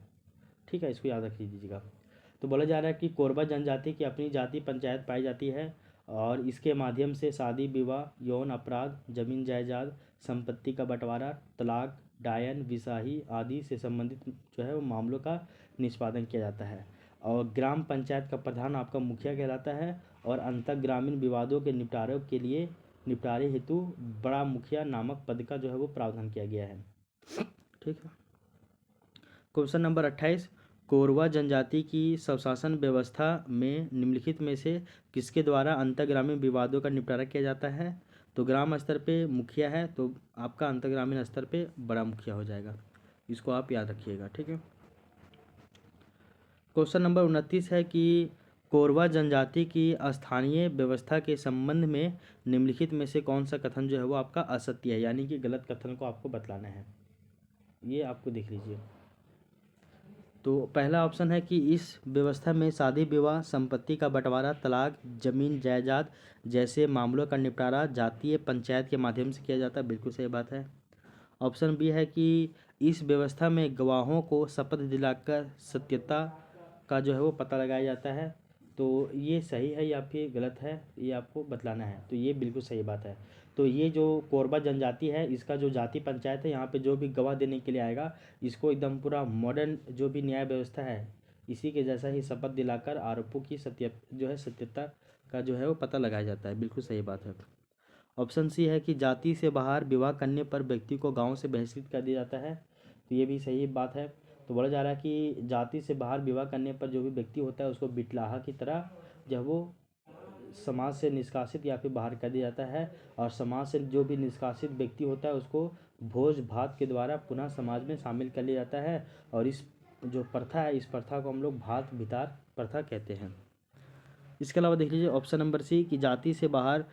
ठीक है, इसको याद रख लीजिएगा। तो बोला जा रहा है कि कोरबा जनजाति की अपनी जाति पंचायत पाई जाती है और इसके माध्यम से शादी विवाह, यौन अपराध, जमीन जायदाद, संपत्ति का बंटवारा, तलाक, डायन, विसाही आदि से संबंधित जो है वो मामलों का निष्पादन किया जाता है। और ग्राम पंचायत का प्रधान आपका मुखिया कहलाता है और अंतर ग्रामीण विवादों के निपटारे हेतु बड़ा मुखिया नामक पद का जो है वो प्रावधान किया गया है। ठीक है, क्वेश्चन नंबर 28, कोरवा जनजाति की स्वशासन व्यवस्था में निम्नलिखित में से किसके द्वारा अंतर्ग्रामीण विवादों का निपटारा किया जाता है? तो ग्राम स्तर पे मुखिया है, तो आपका अंतर्ग्रामीण स्तर पे बड़ा मुखिया हो जाएगा। इसको आप याद रखिएगा। ठीक है, क्वेश्चन नंबर 29 है कि कोरवा जनजाति की स्थानीय व्यवस्था के संबंध में निम्नलिखित में से कौन सा कथन जो है वो आपका असत्य है, यानी कि गलत कथन को आपको बतलाना है। ये आपको देख लीजिए। तो पहला ऑप्शन है कि इस व्यवस्था में शादी विवाह, संपत्ति का बंटवारा, तलाक, जमीन जायदाद जैसे मामलों का निपटारा जातीय पंचायत के माध्यम से किया जाता है। बिल्कुल सही बात है। ऑप्शन बी है कि इस व्यवस्था में गवाहों को शपथ दिलाकर सत्यता का जो है वो पता लगाया जाता है। तो ये सही है या फिर गलत है, ये आपको बतलाना है। तो ये बिल्कुल सही बात है। तो ये जो कोरबा जनजाति है, इसका जो जाति पंचायत है, यहाँ पे जो भी गवाह देने के लिए आएगा, इसको एकदम पूरा मॉडर्न जो भी न्याय व्यवस्था है इसी के जैसा ही शपथ दिलाकर आरोपों की सत्यता का जो है वो पता लगाया जाता है। बिल्कुल सही बात है। ऑप्शन सी है कि जाति से बाहर विवाह करने पर व्यक्ति को गांव से बहिष्कृत कर दिया जाता है। तो ये भी सही बात है। तो बोला जा रहा है कि जाति से बाहर विवाह करने पर जो भी व्यक्ति होता है उसको बिटलाहा की तरह जब वो समाज से निष्कासित या फिर बाहर कर दिया जाता है, और समाज से जो भी निष्कासित व्यक्ति होता है उसको भोज भात के द्वारा पुनः समाज में शामिल कर लिया जाता है। और इस जो प्रथा है, इस प्रथा को हम लोग भात भितार प्रथा कहते हैं। इसके अलावा देख लीजिए ऑप्शन नंबर सी कि जाति से बाहर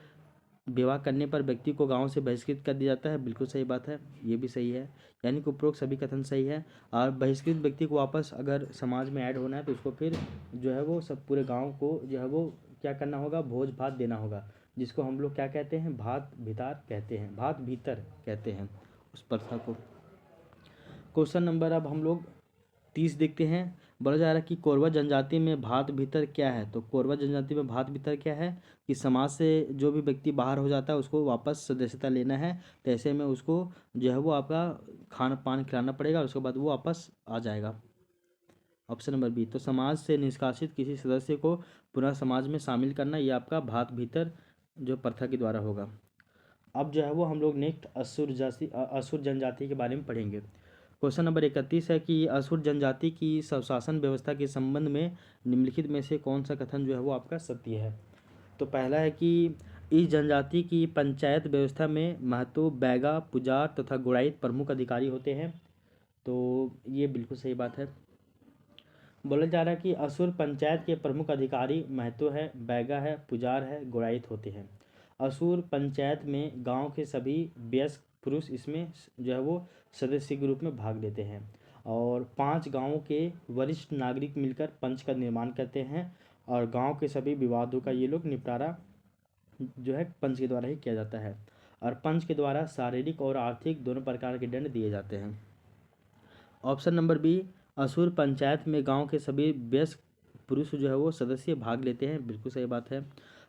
विवाह करने पर व्यक्ति को गांव से बहिष्कृत कर दिया जाता है। बिल्कुल सही बात है, ये भी सही है। यानी कि उपरोक्त सभी कथन सही है। और बहिष्कृत व्यक्ति को वापस अगर समाज में ऐड होना है तो उसको फिर जो है वो सब पूरे गांव को जो है वो क्या करना होगा? भोज भात देना होगा, जिसको हम लोग क्या कहते हैं? भात भितार कहते हैं, भात भीतर कहते हैं उस प्रथा को। क्वेश्चन नंबर अब हम लोग 30 देखते हैं। बोला जा रहा है कि कोरवा जनजाति में भात भीतर क्या है? तो कोरवा जनजाति में भात भीतर क्या है कि समाज से जो भी व्यक्ति बाहर हो जाता है उसको वापस सदस्यता लेना है। तो ऐसे में उसको जो है वो आपका खान पान खिलाना पड़ेगा, उसके बाद वो वापस आ जाएगा। ऑप्शन नंबर बी, तो समाज से निष्कासित किसी सदस्य को पुनः समाज में शामिल करना, ये आपका भात भीतर जो प्रथा के द्वारा होगा। अब जो है वो हम लोग नेक्स्ट असुर जनजाति के बारे में पढ़ेंगे। क्वेश्चन नंबर 31 है कि असुर जनजाति की स्वशासन व्यवस्था के संबंध में निम्नलिखित में से कौन सा कथन जो है वो आपका सत्य है? तो पहला है कि इस जनजाति की पंचायत व्यवस्था में महतो, बैगा, पुजार तथा गुड़ाइत प्रमुख अधिकारी होते हैं। तो ये बिल्कुल सही बात है। बोला जा रहा है कि असुर पंचायत के प्रमुख अधिकारी महतो है, बैगा है, पुजार है, गुड़ाइत होते हैं। असुर पंचायत में गांव के सभी वयस्क पुरुष इसमें जो है वो सदस्य के रूप में भाग लेते हैं। और 5 गांवों के वरिष्ठ नागरिक मिलकर पंच का निर्माण करते हैं और गांव के सभी विवादों का ये लोग निपटारा जो है पंच के द्वारा ही किया जाता है। और पंच के द्वारा शारीरिक और आर्थिक दोनों प्रकार के दंड दिए जाते हैं। ऑप्शन नंबर बी, असुर पंचायत में गांव के सभी वयस्क पुरुष जो है वो सदस्य भाग लेते हैं, बिल्कुल सही बात है।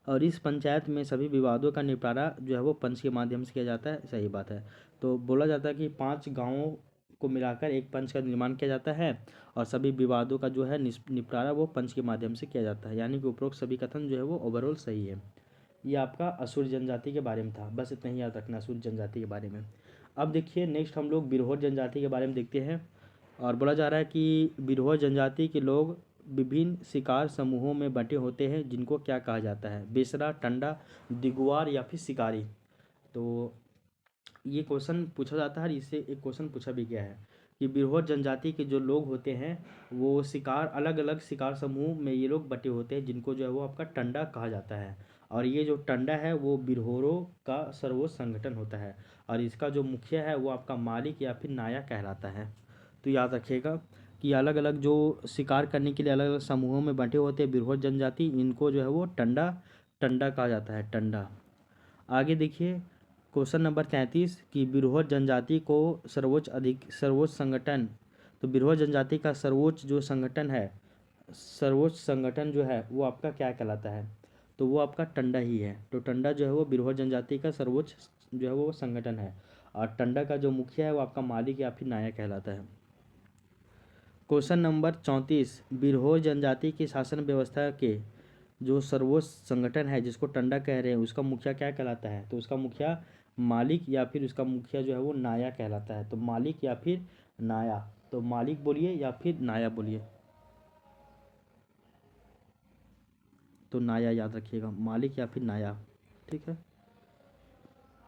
और इस पंचायत में सभी विवादों का निपटारा जो है वो पंच के माध्यम से किया जाता है, सही बात है। तो बोला जाता है कि 5 गांवों को मिलाकर एक पंच का निर्माण किया जाता है और सभी विवादों का जो है निपटारा वो पंच के माध्यम से किया जाता है, यानी कि उपरोक्त सभी कथन जो है वो ओवरऑल सही है। ये आपका असुर जनजाति के बारे में था, बस इतना ही याद रखना असुर जनजाति के बारे में। अब देखिए नेक्स्ट हम लोग बिरहोर जनजाति के बारे में देखते हैं। और बोला जा रहा है कि बिरहोर जनजाति के लोग विभिन्न शिकार समूहों में बंटे होते हैं, जिनको क्या कहा जाता है? बेसरा, टंडा, दिगुआर या फिर शिकारी। तो ये क्वेश्चन पूछा जाता है और इससे एक क्वेश्चन पूछा भी गया है कि बिरहोर जनजाति के जो लोग होते हैं वो शिकार अलग अलग शिकार समूह में ये लोग बटे होते हैं, जिनको जो है वो आपका टंडा कहा जाता है। और ये जो टंडा है वो बिरहोरों का सर्वोच्च संगठन होता है और इसका जो मुखिया है वो आपका मालिक या फिर नाया कहलाता है। तो याद रखिएगा कि अलग अलग जो शिकार करने के लिए अलग अलग समूहों में बंटे होते हैं बिरहोर जनजाति, इनको जो है वो टंडा टंडा कहा जाता है, टंडा। आगे देखिए क्वेश्चन नंबर 33 कि बिरहोर जनजाति को सर्वोच्च संगठन, तो बिरहोर जनजाति का सर्वोच्च जो संगठन है, सर्वोच्च संगठन जो है वो आपका क्या कहलाता है? तो वो आपका टंडा ही है। तो टंडा जो है वो बिरहोर जनजाति का सर्वोच्च जो है वो संगठन है और टंडा का जो मुखिया है वो आपका मालिक या फिर नायक कहलाता है। क्वेश्चन नंबर 34 बिरहोर जनजाति की शासन व्यवस्था के जो सर्वोच्च संगठन है जिसको टंडा कह रहे हैं उसका मुखिया क्या कहलाता है? तो उसका मुखिया मालिक या फिर उसका मुखिया जो है वो नाया कहलाता है। तो मालिक या फिर नाया, तो मालिक बोलिए या फिर नाया बोलिए। तो नाया याद रखिएगा, मालिक या फिर नाया, ठीक है।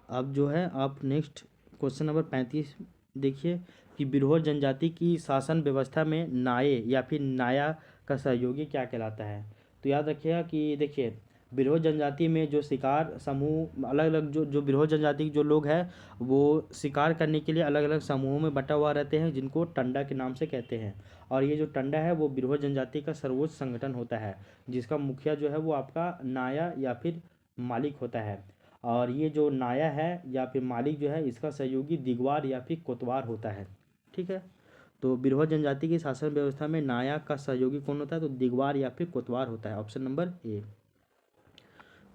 अब जो है आप नेक्स्ट क्वेश्चन नंबर 35 देखिए कि बिरहोर जनजाति की शासन व्यवस्था में नाये या फिर नाया का सहयोगी क्या कहलाता है? तो याद रखिएगा कि देखिए बिरहोर जनजाति में जो शिकार समूह अलग अलग जो बिरहोर जनजाति के जो लोग हैं वो शिकार करने के लिए अलग अलग समूहों में बटा हुआ रहते हैं, जिनको टंडा के नाम से कहते हैं। और ये जो टंडा है वो बिरहोर जनजाति का सर्वोच्च संगठन होता है, जिसका मुखिया जो है वो आपका नाया या फिर मालिक होता है। और ये जो नाया है या फिर मालिक जो है इसका सहयोगी दिगवार या फिर कोतवार होता है, ठीक है। तो बिरहोर जनजाति की शासन व्यवस्था में नाया का सहयोगी कौन होता है? तो दिगवार या फिर कोतवार होता है, ऑप्शन नंबर ए।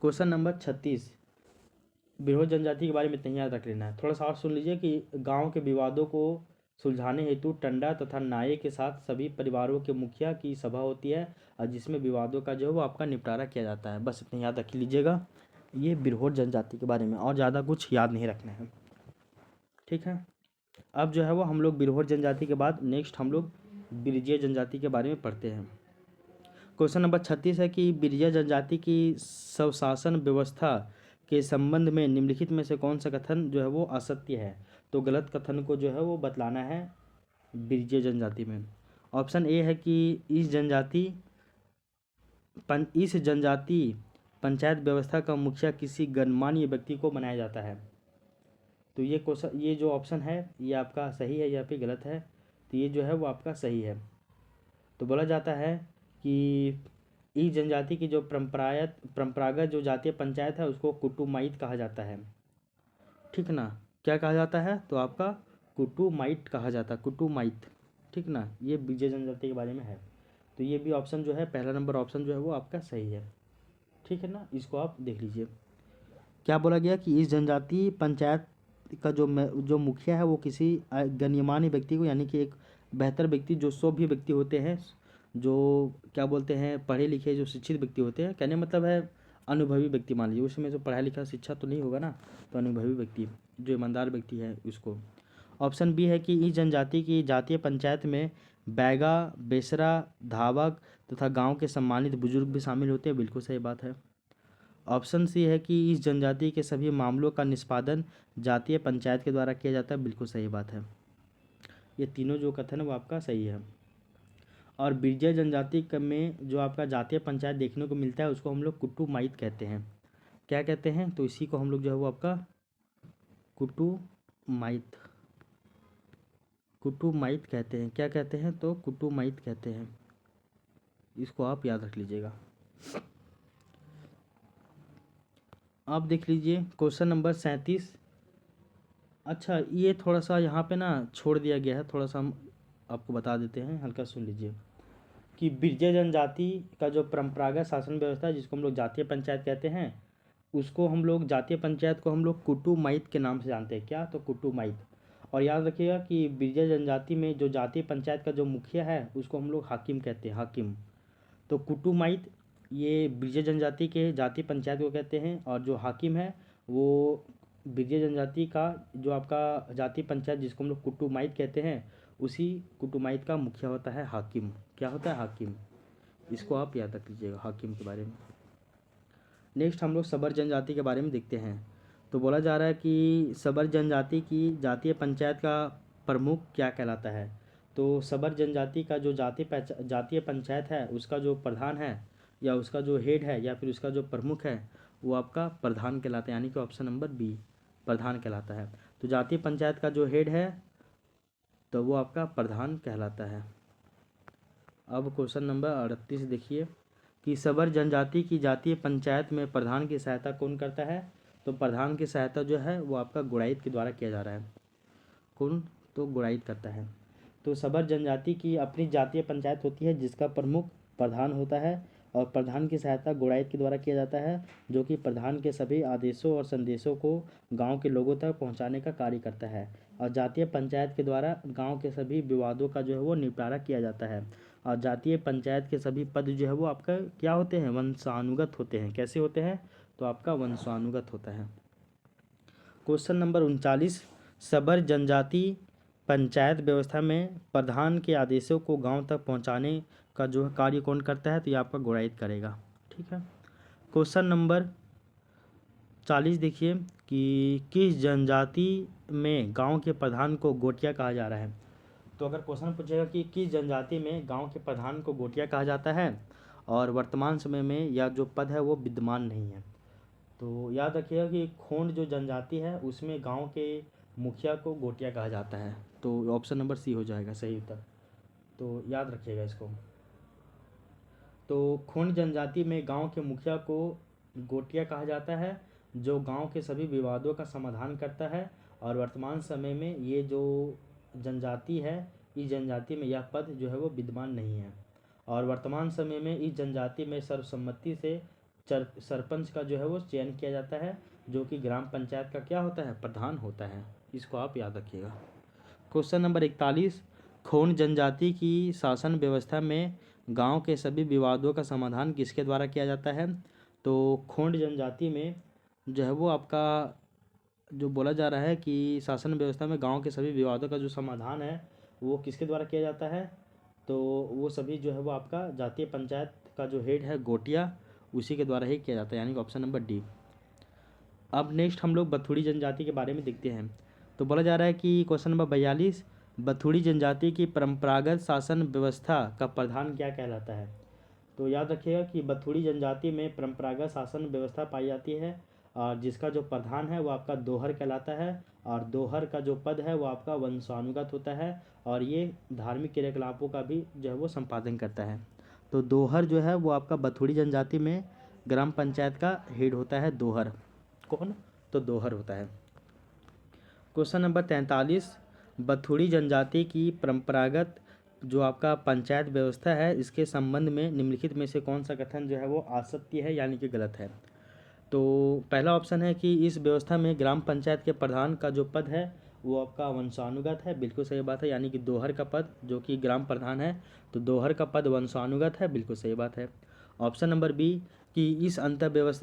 क्वेश्चन नंबर 36 बिरहोर जनजाति के बारे में इतना याद रख लेना है। थोड़ा सा और सुन लीजिए कि गांव के विवादों को सुलझाने हेतु टंडा तथा नाये के साथ सभी परिवारों के मुखिया की सभा होती है और जिसमें विवादों का जो है वो आपका निपटारा किया जाता है। बस इतना याद रख लीजिएगा ये बिरहोर जनजाति के बारे में, और ज़्यादा कुछ याद नहीं रखना है, ठीक है। अब जो है वो हम लोग बिरहोर जनजाति के बाद नेक्स्ट हम लोग बिरजीय जनजाति के बारे में पढ़ते हैं। क्वेश्चन नंबर 36 है कि बिरजीय जनजाति की स्वशासन व्यवस्था के संबंध में निम्नलिखित में से कौन सा कथन जो है वो असत्य है? तो गलत कथन को जो है वो बतलाना है बिरजीय जनजाति में। ऑप्शन ए है कि इस जनजाति पंचायत व्यवस्था का मुखिया किसी गणमान्य व्यक्ति को बनाया जाता है। तो ये क्वेश्चन, ये जो ऑप्शन है ये आपका सही है या फिर गलत है? तो ये जो है वो आपका सही है। तो बोला जाता है कि इस जनजाति की जो परंपरागत जो जातीय पंचायत है उसको कुटुमाइत कहा जाता है, ठीक ना। क्या कहा जाता है? तो आपका कुटुमाइत कहा जाता है, कुटुमाइत, ठीक ना। ये विजय जनजाति के बारे में है। तो ये भी ऑप्शन जो है पहला नंबर ऑप्शन जो है वो आपका सही है, ठीक है ना। इसको आप देख लीजिए। क्या बोला गया कि इस जनजाति पंचायत का जो मुखिया है वो किसी गण्यमान्य व्यक्ति को, यानी कि एक बेहतर व्यक्ति जो सभ्य व्यक्ति होते हैं, जो क्या बोलते हैं पढ़े लिखे जो शिक्षित व्यक्ति होते हैं, कहने मतलब है अनुभवी व्यक्ति मान लीजिए, उसमें जो पढ़ा लिखा शिक्षा तो नहीं होगा ना, तो अनुभवी व्यक्ति जो ईमानदार व्यक्ति है उसको। ऑप्शन बी है कि इस जनजाति की जातीय पंचायत में बैगा, बेसरा, धावक तथा गांव के सम्मानित बुजुर्ग भी शामिल होते हैं, बिल्कुल सही बात है। ऑप्शन सी है कि इस जनजाति के सभी मामलों का निष्पादन जातीय पंचायत के द्वारा किया जाता है, बिल्कुल सही बात है। ये तीनों जो कथन है वो आपका सही है। और बिरजीय जनजाति में जो आपका जातीय पंचायत देखने को मिलता है उसको हम लोग कुटुमाइत कहते हैं। क्या कहते हैं? तो इसी को हम लोग जो है वो आपका कुटुमाइत, कुटुमाइत कहते हैं। क्या कहते हैं? तो कुटुमाइत कहते हैं। इसको आप याद रख लीजिएगा। आप देख लीजिए क्वेश्चन नंबर 37। अच्छा, ये थोड़ा सा यहाँ पे ना छोड़ दिया गया है, थोड़ा सा हम आपको बता देते हैं, हल्का सुन लीजिए कि बिरजे जनजाति का जो परंपरागत शासन व्यवस्था है, जिसको हम लोग जातीय पंचायत कहते हैं, उसको हम लोग जातीय पंचायत को हम लोग कुटुमाइत के नाम से जानते हैं। क्या? तो कुटुमाइत। और याद रखिएगा कि बिरजे जनजाति में जो जातीय पंचायत का जो मुखिया है उसको हम लोग हाकिम कहते हैं, हाकिम। तो कुटुमाइत ये बिरजे जनजाति के जातीय पंचायत को कहते हैं, और जो हाकिम है वो बिरजे जनजाति का जो आपका जातीय पंचायत जिसको हम लोग कुटुमाइत कहते हैं, उसी कुटुमाइत का मुखिया होता है हाकिम। क्या होता है? हाकिम। इसको आप याद रख लीजिएगा हाकिम के बारे में। नेक्स्ट हम लोग सबर जनजाति के बारे में देखते हैं। तो बोला जा रहा है कि सबर जनजाति की जातीय पंचायत का प्रमुख क्या कहलाता है? तो सबर जनजाति का जो जातीय पंचायत है उसका जो प्रधान है या उसका जो हेड है या फिर उसका जो प्रमुख है वो आपका प्रधान कहलाता है, यानी कि ऑप्शन नंबर बी, प्रधान कहलाता है। तो जातीय पंचायत का जो हेड है तो वो आपका प्रधान कहलाता है। अब क्वेश्चन नंबर 38 देखिए कि सबर जनजाति की जातीय पंचायत में प्रधान की सहायता कौन करता है? तो प्रधान की सहायता जो है वो आपका गुड़ाइत के द्वारा किया जा रहा है। कौन? तो गुड़ाइत करता है। तो सबर जनजाति की अपनी जातीय पंचायत होती है जिसका प्रमुख प्रधान होता है, और प्रधान की सहायता गुड़ाइत के द्वारा किया जाता है, जो कि प्रधान के सभी आदेशों और संदेशों को गांव के लोगों तक पहुंचाने का कार्य करता है। और जातीय पंचायत के द्वारा गांव के सभी विवादों का जो है वो निपटारा किया जाता है। और जातीय पंचायत के सभी पद जो है वो आपका क्या होते हैं? वंशानुगत होते हैं। कैसे होते हैं? तो आपका वंशानुगत होता है। Question number 39। सबर जनजाति पंचायत व्यवस्था में प्रधान के आदेशों को गांव तक पहुंचाने का जो कार्य कौन करता है? तो ये आपका गुड़ाइत करेगा। ठीक है। क्वेश्चन नंबर 40 देखिए कि किस जनजाति में गांव के प्रधान को गोटिया कहा जा रहा है? तो अगर क्वेश्चन पूछेगा कि किस जनजाति में गांव के प्रधान को गोटिया कहा जाता है और वर्तमान समय में यह जो पद है वो विद्यमान नहीं है, तो याद रखिएगा कि खोंड जो जनजाति है उसमें गांव के मुखिया को गोटिया कहा जाता है। तो ऑप्शन नंबर सी हो जाएगा सही उत्तर। तो याद रखिएगा इसको। तो खोंड जनजाति में गांव के मुखिया को गोटिया कहा जाता है, जो गांव के सभी विवादों का समाधान करता है। और वर्तमान समय में ये जो जनजाति है, इस जनजाति में यह पद जो है वो विद्यमान नहीं है। और वर्तमान समय में इस जनजाति में सर्वसम्मति से सरपंच का जो है वो चयन किया जाता है, जो कि ग्राम पंचायत का क्या होता है? प्रधान होता है। इसको आप याद रखिएगा। Question number 41। खोंड जनजाति की शासन व्यवस्था में गांव के सभी विवादों का समाधान किसके द्वारा किया जाता है? तो खोंड जनजाति में जो है वो आपका जो बोला जा रहा है कि शासन व्यवस्था में गांव के सभी विवादों का जो समाधान है वो किसके द्वारा किया जाता है? तो वो सभी जो है वो आपका जातीय पंचायत का जो हेड है गोटिया, उसी के द्वारा ही किया जाता है, यानी कि ऑप्शन नंबर डी। अब नेक्स्ट हम लोग बथुड़ी जनजाति के बारे में देखते हैं। तो बोला जा रहा है कि क्वेश्चन नंबर 42। बथुड़ी जनजाति की परंपरागत शासन व्यवस्था का प्रधान क्या कहलाता है? तो याद रखिएगा कि बथुड़ी जनजाति में परंपरागत शासन व्यवस्था पाई जाती है, और जिसका जो प्रधान है वो आपका दोहर कहलाता है। और दोहर का जो पद है वो आपका वंशानुगत होता है, और ये धार्मिक क्रियाकलापों का भी जो है वो संपादन करता है। तो दोहर जो है वो आपका बथुड़ी जनजाति में ग्राम पंचायत का हेड होता है, दोहर। कौन? तो दोहर होता है। Question number 43। बथुड़ी जनजाति की परंपरागत जो आपका पंचायत व्यवस्था है, इसके संबंध में निम्नलिखित में से कौन सा कथन जो है वो असत्य है यानी कि गलत है? तो पहला ऑप्शन है कि इस व्यवस्था में ग्राम पंचायत के प्रधान का जो पद है वो आपका वंशानुगत है। बिल्कुल सही बात है, यानी कि दोहर का पद जो कि ग्राम प्रधान है, तो दोहर का पद वंशानुगत है। बिल्कुल सही बात है। ऑप्शन नंबर बी कि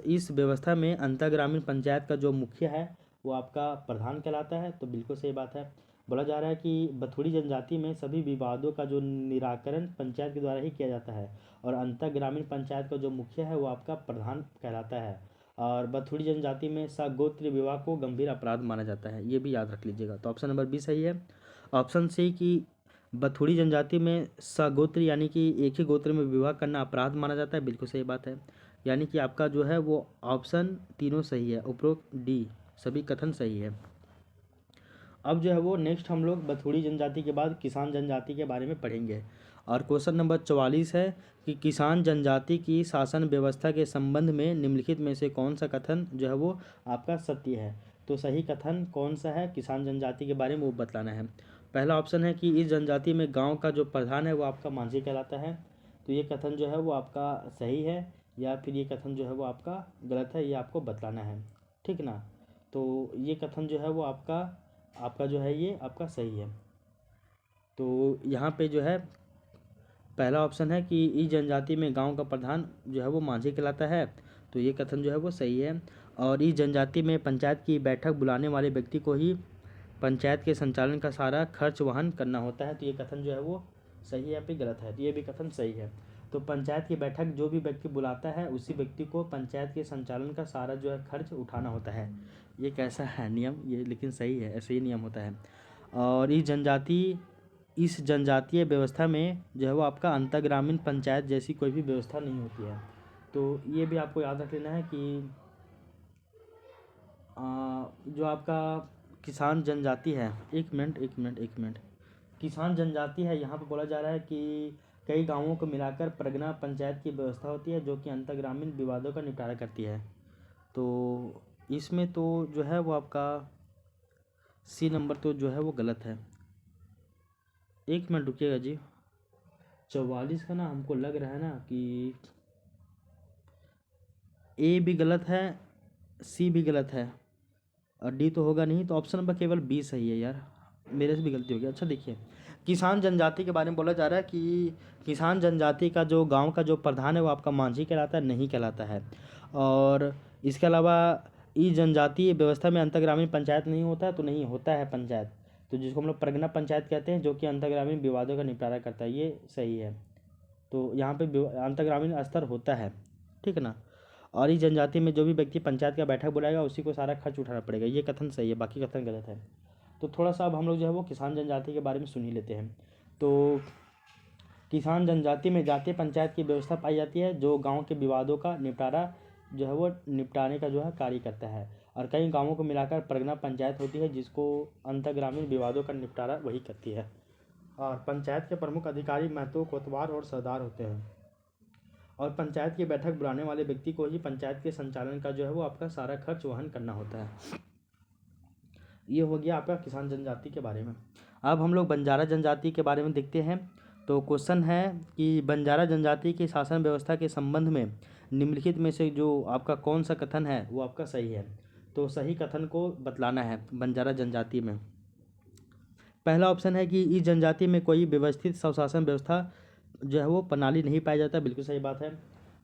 इस व्यवस्था में अंतर ग्रामीण पंचायत का जो मुखिया है वो आपका प्रधान कहलाता है, तो बिल्कुल सही बात है। बोला जा रहा है कि बथुड़ी जनजाति में सभी विवादों का जो निराकरण पंचायत के द्वारा ही किया जाता है, और अंतर ग्रामीण पंचायत का जो मुखिया है वो आपका प्रधान कहलाता है। और बथुड़ी जनजाति में सगोत्र विवाह को गंभीर अपराध माना जाता है, ये भी याद रख लीजिएगा। तो ऑप्शन नंबर बी सही है। ऑप्शन सी कि बथुड़ी जनजाति में सगोत्र यानी कि एक ही गोत्र में विवाह करना अपराध माना जाता है, बिल्कुल सही बात है। यानी कि आपका जो है वो ऑप्शन तीनों सही है, उपरोक्त डी सभी कथन सही है। अब जो है वो नेक्स्ट हम लोग बथुड़ी जनजाति के बाद किसान जनजाति के बारे में पढ़ेंगे। और क्वेश्चन नंबर 44 है कि किसान जनजाति की शासन व्यवस्था के संबंध में निम्नलिखित में से कौन सा कथन जो है वो आपका सत्य है। तो सही कथन कौन सा है किसान जनजाति के बारे में वो बतलाना है। पहला ऑप्शन है कि इस जनजाति में गांव का जो प्रधान है वो आपका मांझी कहलाता है। तो ये कथन जो है वो आपका सही है, या फिर ये कथन जो है वो आपका गलत है, ये आपको बतलाना है, ठीक ना। तो ये कथन जो है वो आपका जो है ये आपका सही है। तो यहाँ पे जो है पहला ऑप्शन है कि इस जनजाति में गांव का प्रधान जो है वो मांझी कहलाता है। तो ये कथन जो है वो सही है। और इस जनजाति में पंचायत की बैठक बुलाने वाले व्यक्ति को ही पंचायत के संचालन का सारा खर्च वहन करना होता है। तो ये कथन जो है वो सही है या फिर गलत है। तो ये भी कथन सही है। तो पंचायत की बैठक जो भी व्यक्ति बुलाता है उसी व्यक्ति को पंचायत के संचालन का सारा जो है खर्च उठाना होता है। ये कैसा है नियम, ये लेकिन सही है, ऐसे ही नियम होता है। और इस जनजातीय व्यवस्था में जो है वो आपका अंतर्ग्रामीण पंचायत जैसी कोई भी व्यवस्था नहीं होती है। तो ये भी आपको याद रख लेना है कि जो आपका किसान जनजाति है, एक मिनट, किसान जनजाति है, यहाँ पे बोला जा रहा है कि कई गांवों को मिलाकर परगना पंचायत की व्यवस्था होती है जो कि अंतर्ग्रामीण विवादों का निपटारा करती है। तो इसमें तो जो है वो आपका सी नंबर तो जो है वो गलत है। एक मिनट रुकिएगा जी। 44 का ना हमको लग रहा है ना कि ए भी गलत है, सी भी गलत है और डी तो होगा नहीं। तो ऑप्शन नंबर केवल बी सही है यार, मेरे से भी गलती हो गई। अच्छा देखिए, किसान जनजाति के बारे में बोला जा रहा है कि किसान जनजाति का जो गांव का जो प्रधान है वो आपका मांझी कहलाता है, नहीं कहलाता है। और इसके अलावा इस जनजातीय व्यवस्था में अंतर्ग्रामीण पंचायत नहीं होता है, तो नहीं होता है पंचायत। तो जिसको हम लोग परगना पंचायत कहते हैं जो कि अंतर्ग्रामीण विवादों का निपटारा करता है, ये सही है। तो यहाँ पे अंतर्ग्रामीण स्तर होता है, ठीक है ना। और इस जनजाति में जो भी व्यक्ति पंचायत का बैठक बुलाएगा उसी को सारा खर्च उठाना पड़ेगा, ये कथन सही है, बाकी कथन गलत है। तो थोड़ा सा अब हम लोग जो है वो किसान जनजाति के बारे में सुन ही लेते हैं। तो किसान जनजाति में जातीय पंचायत की व्यवस्था पाई जाती है जो गांव के विवादों का निपटारा जो है वो निपटाने का जो है कार्य करता है। और कई गांवों को मिलाकर परगना पंचायत होती है जिसको अंतर्ग्रामीण विवादों का निपटारा वही करती है। और पंचायत के प्रमुख अधिकारी महतो, कोतवाल और सरदार होते हैं। और पंचायत की बैठक बुलाने वाले व्यक्ति को ही पंचायत के संचालन का जो है वो आपका सारा खर्च वहन करना होता है। ये हो गया आपका किसान जनजाति के बारे में। अब हम लोग बंजारा जनजाति के बारे में देखते हैं। तो क्वेश्चन है कि बंजारा जनजाति की शासन व्यवस्था के संबंध में निम्नलिखित में से जो आपका कौन सा कथन है वो आपका सही है। तो सही कथन को बतलाना है बंजारा जनजाति में। पहला ऑप्शन है कि इस जनजाति में कोई व्यवस्थित स्वशासन व्यवस्था जो है वो प्रणाली नहीं पाया जाता, बिल्कुल सही बात है।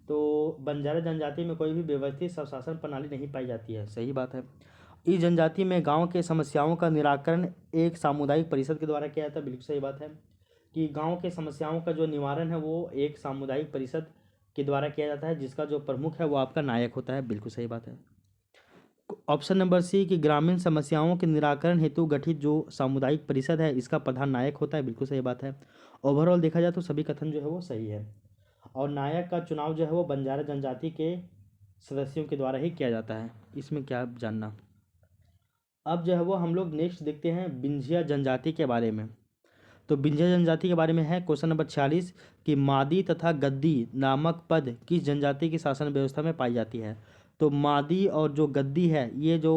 तो बंजारा जनजाति में कोई भी व्यवस्थित स्वशासन प्रणाली नहीं पाई जाती है, सही बात है। इस जनजाति में गांव के समस्याओं का निराकरण एक सामुदायिक परिषद के द्वारा किया जाता है, बिल्कुल सही बात है कि गांव के समस्याओं का जो निवारण है वो एक सामुदायिक परिषद के द्वारा किया जाता है जिसका जो प्रमुख है वो आपका नायक होता है, बिल्कुल सही बात है। ऑप्शन नंबर सी कि ग्रामीण समस्याओं के निराकरण हेतु गठित जो सामुदायिक परिषद है इसका प्रधान नायक होता है, बिल्कुल सही बात है। ओवरऑल देखा जाए तो सभी कथन जो है वो सही है। और नायक का चुनाव जो है वो बंजारा जनजाति के सदस्यों के द्वारा ही किया जाता है, इसमें क्या जानना। अब जो है वो हम लोग नेक्स्ट देखते हैं बिंझिया जनजाति के बारे में। तो बिंझिया जनजाति के बारे में है क्वेश्चन नंबर 46 कि मादी तथा गद्दी नामक पद किस जनजाति की शासन व्यवस्था में पाई जाती है। तो मादी और जो गद्दी है ये जो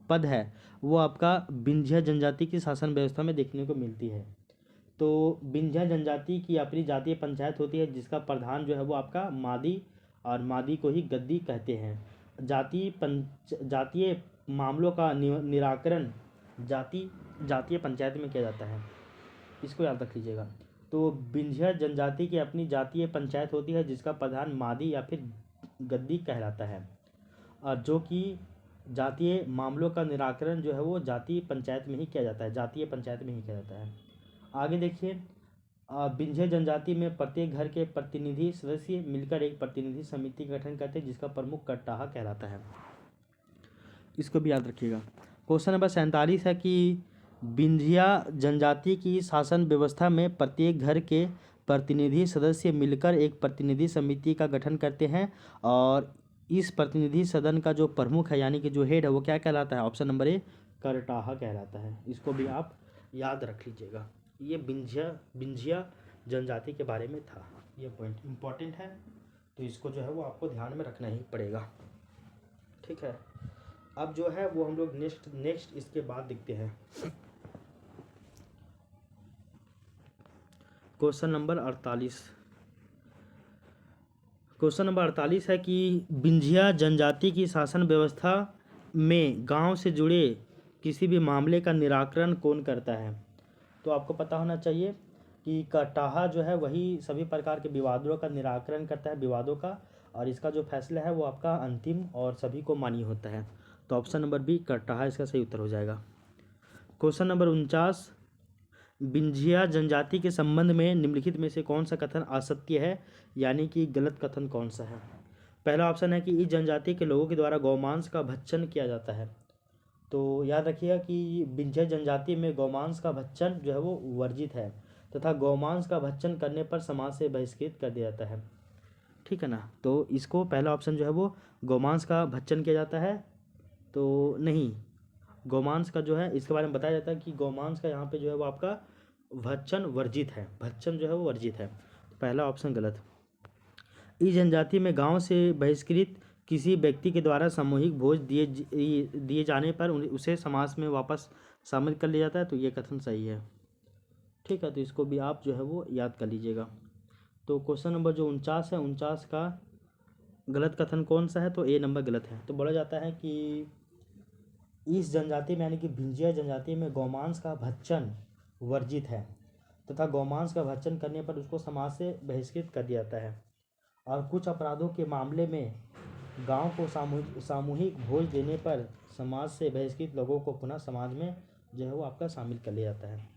पद है वो आपका बिंझिया जनजाति की शासन व्यवस्था में देखने को मिलती है। तो बिंझिया जनजाति की अपनी जातीय पंचायत होती है जिसका प्रधान जो है वो आपका मादी, और मादी को ही गद्दी कहते हैं। जातीय मामलों का निराकरण जातीय पंचायत में किया जाता है, इसको याद रख लीजिएगा। तो बिंझिया जनजाति की अपनी जातीय पंचायत होती है जिसका प्रधान मादी या फिर गद्दी कहलाता है, और जो कि जातीय मामलों का निराकरण जो है वो जातीय पंचायत में ही किया जाता है, जातीय पंचायत में ही किया जाता है। आगे देखिए, बिंझिया जनजाति में प्रत्येक घर के प्रतिनिधि सदस्य मिलकर एक प्रतिनिधि समिति का गठन करते हैं जिसका प्रमुख कट्टाहा कहलाता है, इसको भी याद रखिएगा। क्वेश्चन नंबर 47 है कि बिंझिया जनजाति की शासन व्यवस्था में प्रत्येक घर के प्रतिनिधि सदस्य मिलकर एक प्रतिनिधि समिति का गठन करते हैं, और इस प्रतिनिधि सदन का जो प्रमुख है यानी कि जो हेड है वो क्या कहलाता है। ऑप्शन नंबर ए करटाहा कहलाता है। इसको भी आप याद रख लीजिएगा। ये बिंझिया जनजाति के बारे में था। ये पॉइंट इम्पॉर्टेंट है, तो इसको जो है वो आपको ध्यान में रखना ही पड़ेगा। ठीक है, अब जो है वो हम लोग नेक्स्ट इसके बाद देखते हैं। Question number 48। क्वेश्चन नंबर 48 है कि बिंझिया जनजाति की शासन व्यवस्था में गांव से जुड़े किसी भी मामले का निराकरण कौन करता है। तो आपको पता होना चाहिए कि करटाहा जो है वही सभी प्रकार के विवादों का निराकरण करता है, विवादों का, और इसका जो फैसला है वो आपका अंतिम और सभी को मान्य होता है। तो ऑप्शन नंबर बी करटाहा इसका सही उत्तर हो जाएगा। क्वेश्चन नंबर 49, बिंझिया जनजाति के संबंध में निम्नलिखित में से कौन सा कथन असत्य है, यानी कि गलत कथन कौन सा है। पहला ऑप्शन है कि इस जनजाति के लोगों के द्वारा गौमांस का भक्षण किया जाता है। तो याद रखिएगा कि बिंझिया जनजाति में गौमांस का भक्षण जो है वो वर्जित है तथा गौमांस का भक्षण करने पर समाज से बहिष्कृत कर दिया जाता है। ठीक है ना, तो इसको पहला ऑप्शन जो है वो गौमांस का भक्षण किया जाता है, तो नहीं, गौमांस का जो है इसके बारे में बताया जाता है कि गौमांस का यहाँ पे जो है वो आपका भक्षण वर्जित है, भक्षण जो है वो वर्जित है। पहला ऑप्शन गलत। इस जनजाति में गांव से बहिष्कृत किसी व्यक्ति के द्वारा सामूहिक भोज दिए जाने पर उसे समाज में वापस शामिल कर लिया जाता है, तो ये कथन सही है। ठीक है, तो इसको भी आप जो है वो याद कर लीजिएगा। तो क्वेश्चन नंबर जो 49 है, 49 का गलत कथन कौन सा है, तो ए नंबर गलत है। तो बोला जाता है कि इस जनजाति में यानी कि बिंझिया जनजाति में गौमांस का भक्षण वर्जित है तथा गौमांस का भक्षण करने पर उसको समाज से बहिष्कृत कर दिया जाता है, और कुछ अपराधों के मामले में गांव को सामूहिक भोज देने पर समाज से बहिष्कृत लोगों को पुनः समाज में जो है वो आपका शामिल कर लिया जाता है।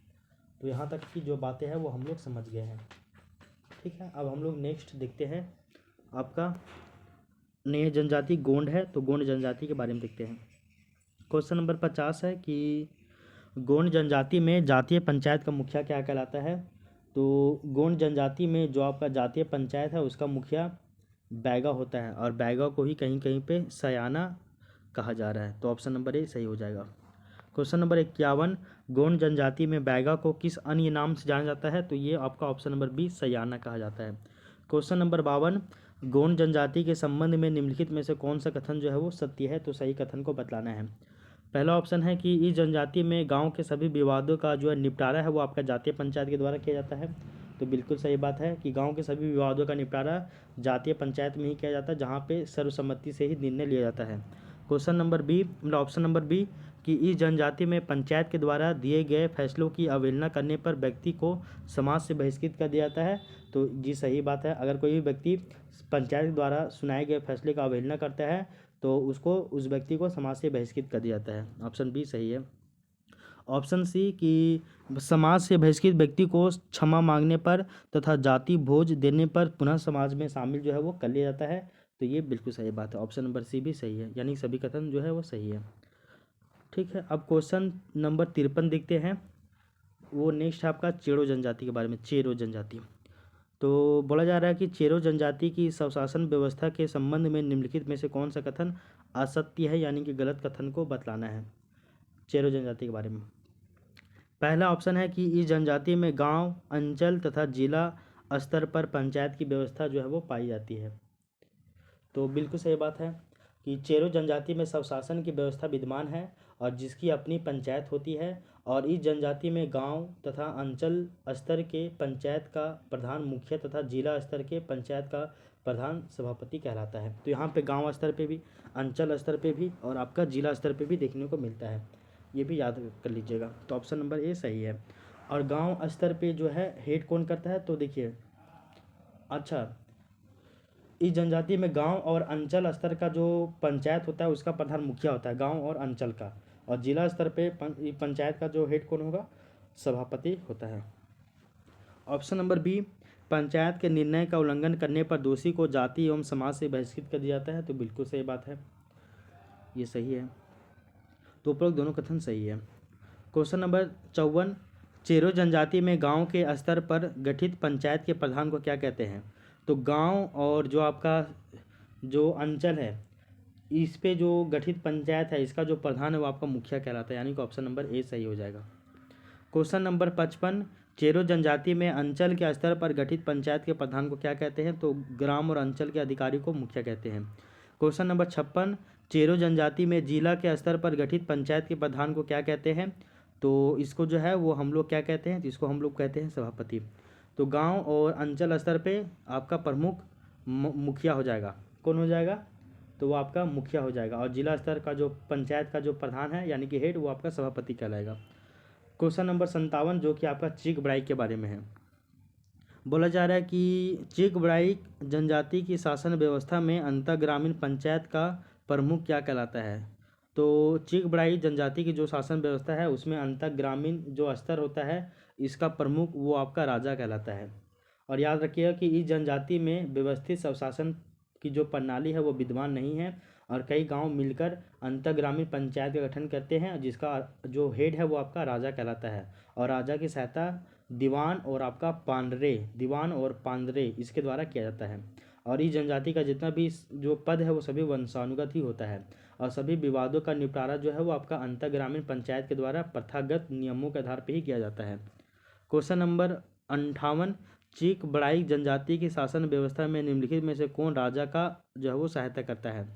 तो यहाँ तक की जो बातें हैं वो हम लोग समझ गए हैं। ठीक है, अब हम लोग नेक्स्ट देखते हैं आपका नई जनजाति गोंड है, तो गोंड जनजाति के बारे में देखते हैं। क्वेश्चन नंबर 50 है कि गोंड जनजाति में जातीय पंचायत का मुखिया क्या कहलाता है। तो गोंड जनजाति में जो आपका जातीय पंचायत है उसका मुखिया बैगा होता है, और बैगा को ही कहीं कहीं पे सयाना कहा जा रहा है। तो ऑप्शन नंबर ए सही हो जाएगा। क्वेश्चन नंबर 51, गोंड जनजाति में बैगा को किस अन्य नाम से जाना जाता है। तो ये आपका ऑप्शन नंबर बी सयाना कहा जाता है। क्वेश्चन नंबर 52, गोंड जनजाति के संबंध में निम्नलिखित में से कौन सा कथन जो है वो सत्य है। तो सही कथन को बतलाना है। पहला ऑप्शन है कि इस जनजाति में गांव के सभी विवादों का जो है निपटारा है वो आपका जातीय पंचायत के द्वारा किया जाता है। तो बिल्कुल सही बात है कि गांव के सभी विवादों का निपटारा जातीय पंचायत में ही किया जाता है, जहां पे सर्वसम्मति से ही निर्णय लिया जाता है। क्वेश्चन नंबर बी मतलब ऑप्शन नंबर बी कि इस जनजाति में पंचायत के द्वारा दिए गए फैसलों की अवहेलना करने पर व्यक्ति को समाज से बहिष्कृत कर दिया जाता है। तो जी सही बात है, अगर कोई भी व्यक्ति पंचायत द्वारा सुनाए गए फैसले का अवहेलना करता है तो उसको उस व्यक्ति को समाज से बहिष्कृत कर दिया जाता है। ऑप्शन बी सही है। ऑप्शन सी कि समाज से बहिष्कृत व्यक्ति को क्षमा मांगने पर तथा जाति भोज देने पर पुनः समाज में शामिल जो है वो कर लिया जाता है। तो ये बिल्कुल सही बात है, ऑप्शन नंबर सी भी सही है, यानी सभी कथन जो है वो सही है। ठीक है, अब क्वेश्चन नंबर 53 देखते हैं। वो नेक्स्ट है आपका चेरो जनजाति के बारे में। चेरो जनजाति, तो बोला जा रहा है कि चेरो जनजाति की स्वशासन व्यवस्था के संबंध में निम्नलिखित में से कौन सा कथन असत्य है, यानी कि गलत कथन को बतलाना है चेरो जनजाति के बारे में। पहला ऑप्शन है कि इस जनजाति में गांव, अंचल तथा जिला स्तर पर पंचायत की व्यवस्था जो है वो पाई जाती है। तो बिल्कुल सही बात है कि चेरो जनजाति में स्वशासन की व्यवस्था विद्यमान है और जिसकी अपनी पंचायत होती है, और इस जनजाति में गांव तथा अंचल स्तर के पंचायत का प्रधान मुखिया तथा जिला स्तर के पंचायत का प्रधान सभापति कहलाता है। तो यहाँ पे गांव स्तर पे भी, अंचल स्तर पे भी और आपका जिला स्तर पे भी देखने को मिलता है, ये भी याद कर लीजिएगा। तो ऑप्शन नंबर ए सही है। और गांव स्तर पे जो है हेड कौन करता है, तो देखिए अच्छा, इस जनजाति में गांव और अंचल स्तर का जो पंचायत होता है उसका प्रधान मुखिया होता है, गांव और अंचल का, और जिला स्तर पे पंचायत का जो हेड कौन होगा, सभापति होता है। ऑप्शन नंबर बी, पंचायत के निर्णय का उल्लंघन करने पर दोषी को जाति एवं समाज से बहिष्कृत कर दिया जाता है। तो बिल्कुल सही बात है, ये सही है। तो उपरोक्त दोनों कथन सही है। क्वेश्चन नंबर 54, चेरो जनजाति में गांव के स्तर पर गठित पंचायत के प्रधान को क्या कहते हैं। तो गांव और जो आपका जो अंचल है, इस पे जो गठित पंचायत है इसका जो प्रधान है वो आपका मुखिया कहलाता है, यानी कि ऑप्शन नंबर ए सही हो जाएगा। क्वेश्चन नंबर 55, चेरो जनजाति में अंचल के स्तर पर गठित पंचायत के प्रधान को क्या कहते हैं? तो ग्राम और अंचल के अधिकारी को मुखिया कहते हैं। क्वेश्चन नंबर 56, चेरो जनजाति में जिला के स्तर पर गठित पंचायत के प्रधान को क्या कहते हैं? तो इसको जो है वो हम लोग क्या कहते हैं? इसको हम लोग कहते हैं सभापति। तो गांव और अंचल स्तर पे आपका प्रमुख मुखिया हो जाएगा। कौन हो जाएगा? तो वो आपका मुखिया हो जाएगा। और जिला स्तर का जो पंचायत का जो प्रधान है यानी कि हेड, वो आपका सभापति कहलाएगा। क्वेश्चन नंबर 57 जो कि आपका चीक बड़ाई के बारे में है। बोला जा रहा है कि चीक बड़ाई जनजाति की शासन व्यवस्था में अंतर ग्रामीण पंचायत का प्रमुख क्या कहलाता है? तो चीक बड़ाई जनजाति की जो शासन व्यवस्था है उसमें अंतर ग्रामीण जो स्तर होता है इसका प्रमुख वो आपका राजा कहलाता है। और याद रखिएगा कि इस जनजाति में व्यवस्थित स्वशासन की जो प्रणाली है वो विद्यमान नहीं है, और कई गांव मिलकर अंतर ग्रामीण पंचायत का गठन करते हैं जिसका जो हेड है वो आपका राजा कहलाता है। और राजा की सहायता दीवान और आपका पांडरे इसके द्वारा किया जाता है। और इस जनजाति का जितना भी जो पद है वो सभी वंशानुगत ही होता है, और सभी विवादों का निपटारा जो है वो आपका अंतर ग्रामीण पंचायत के द्वारा प्रथागत नियमों के आधार पर ही किया जाता है। क्वेश्चन नंबर 58, चीक बड़ाई जनजाति की शासन व्यवस्था में निम्नलिखित में से कौन राजा का जो है वो सहायता करता है?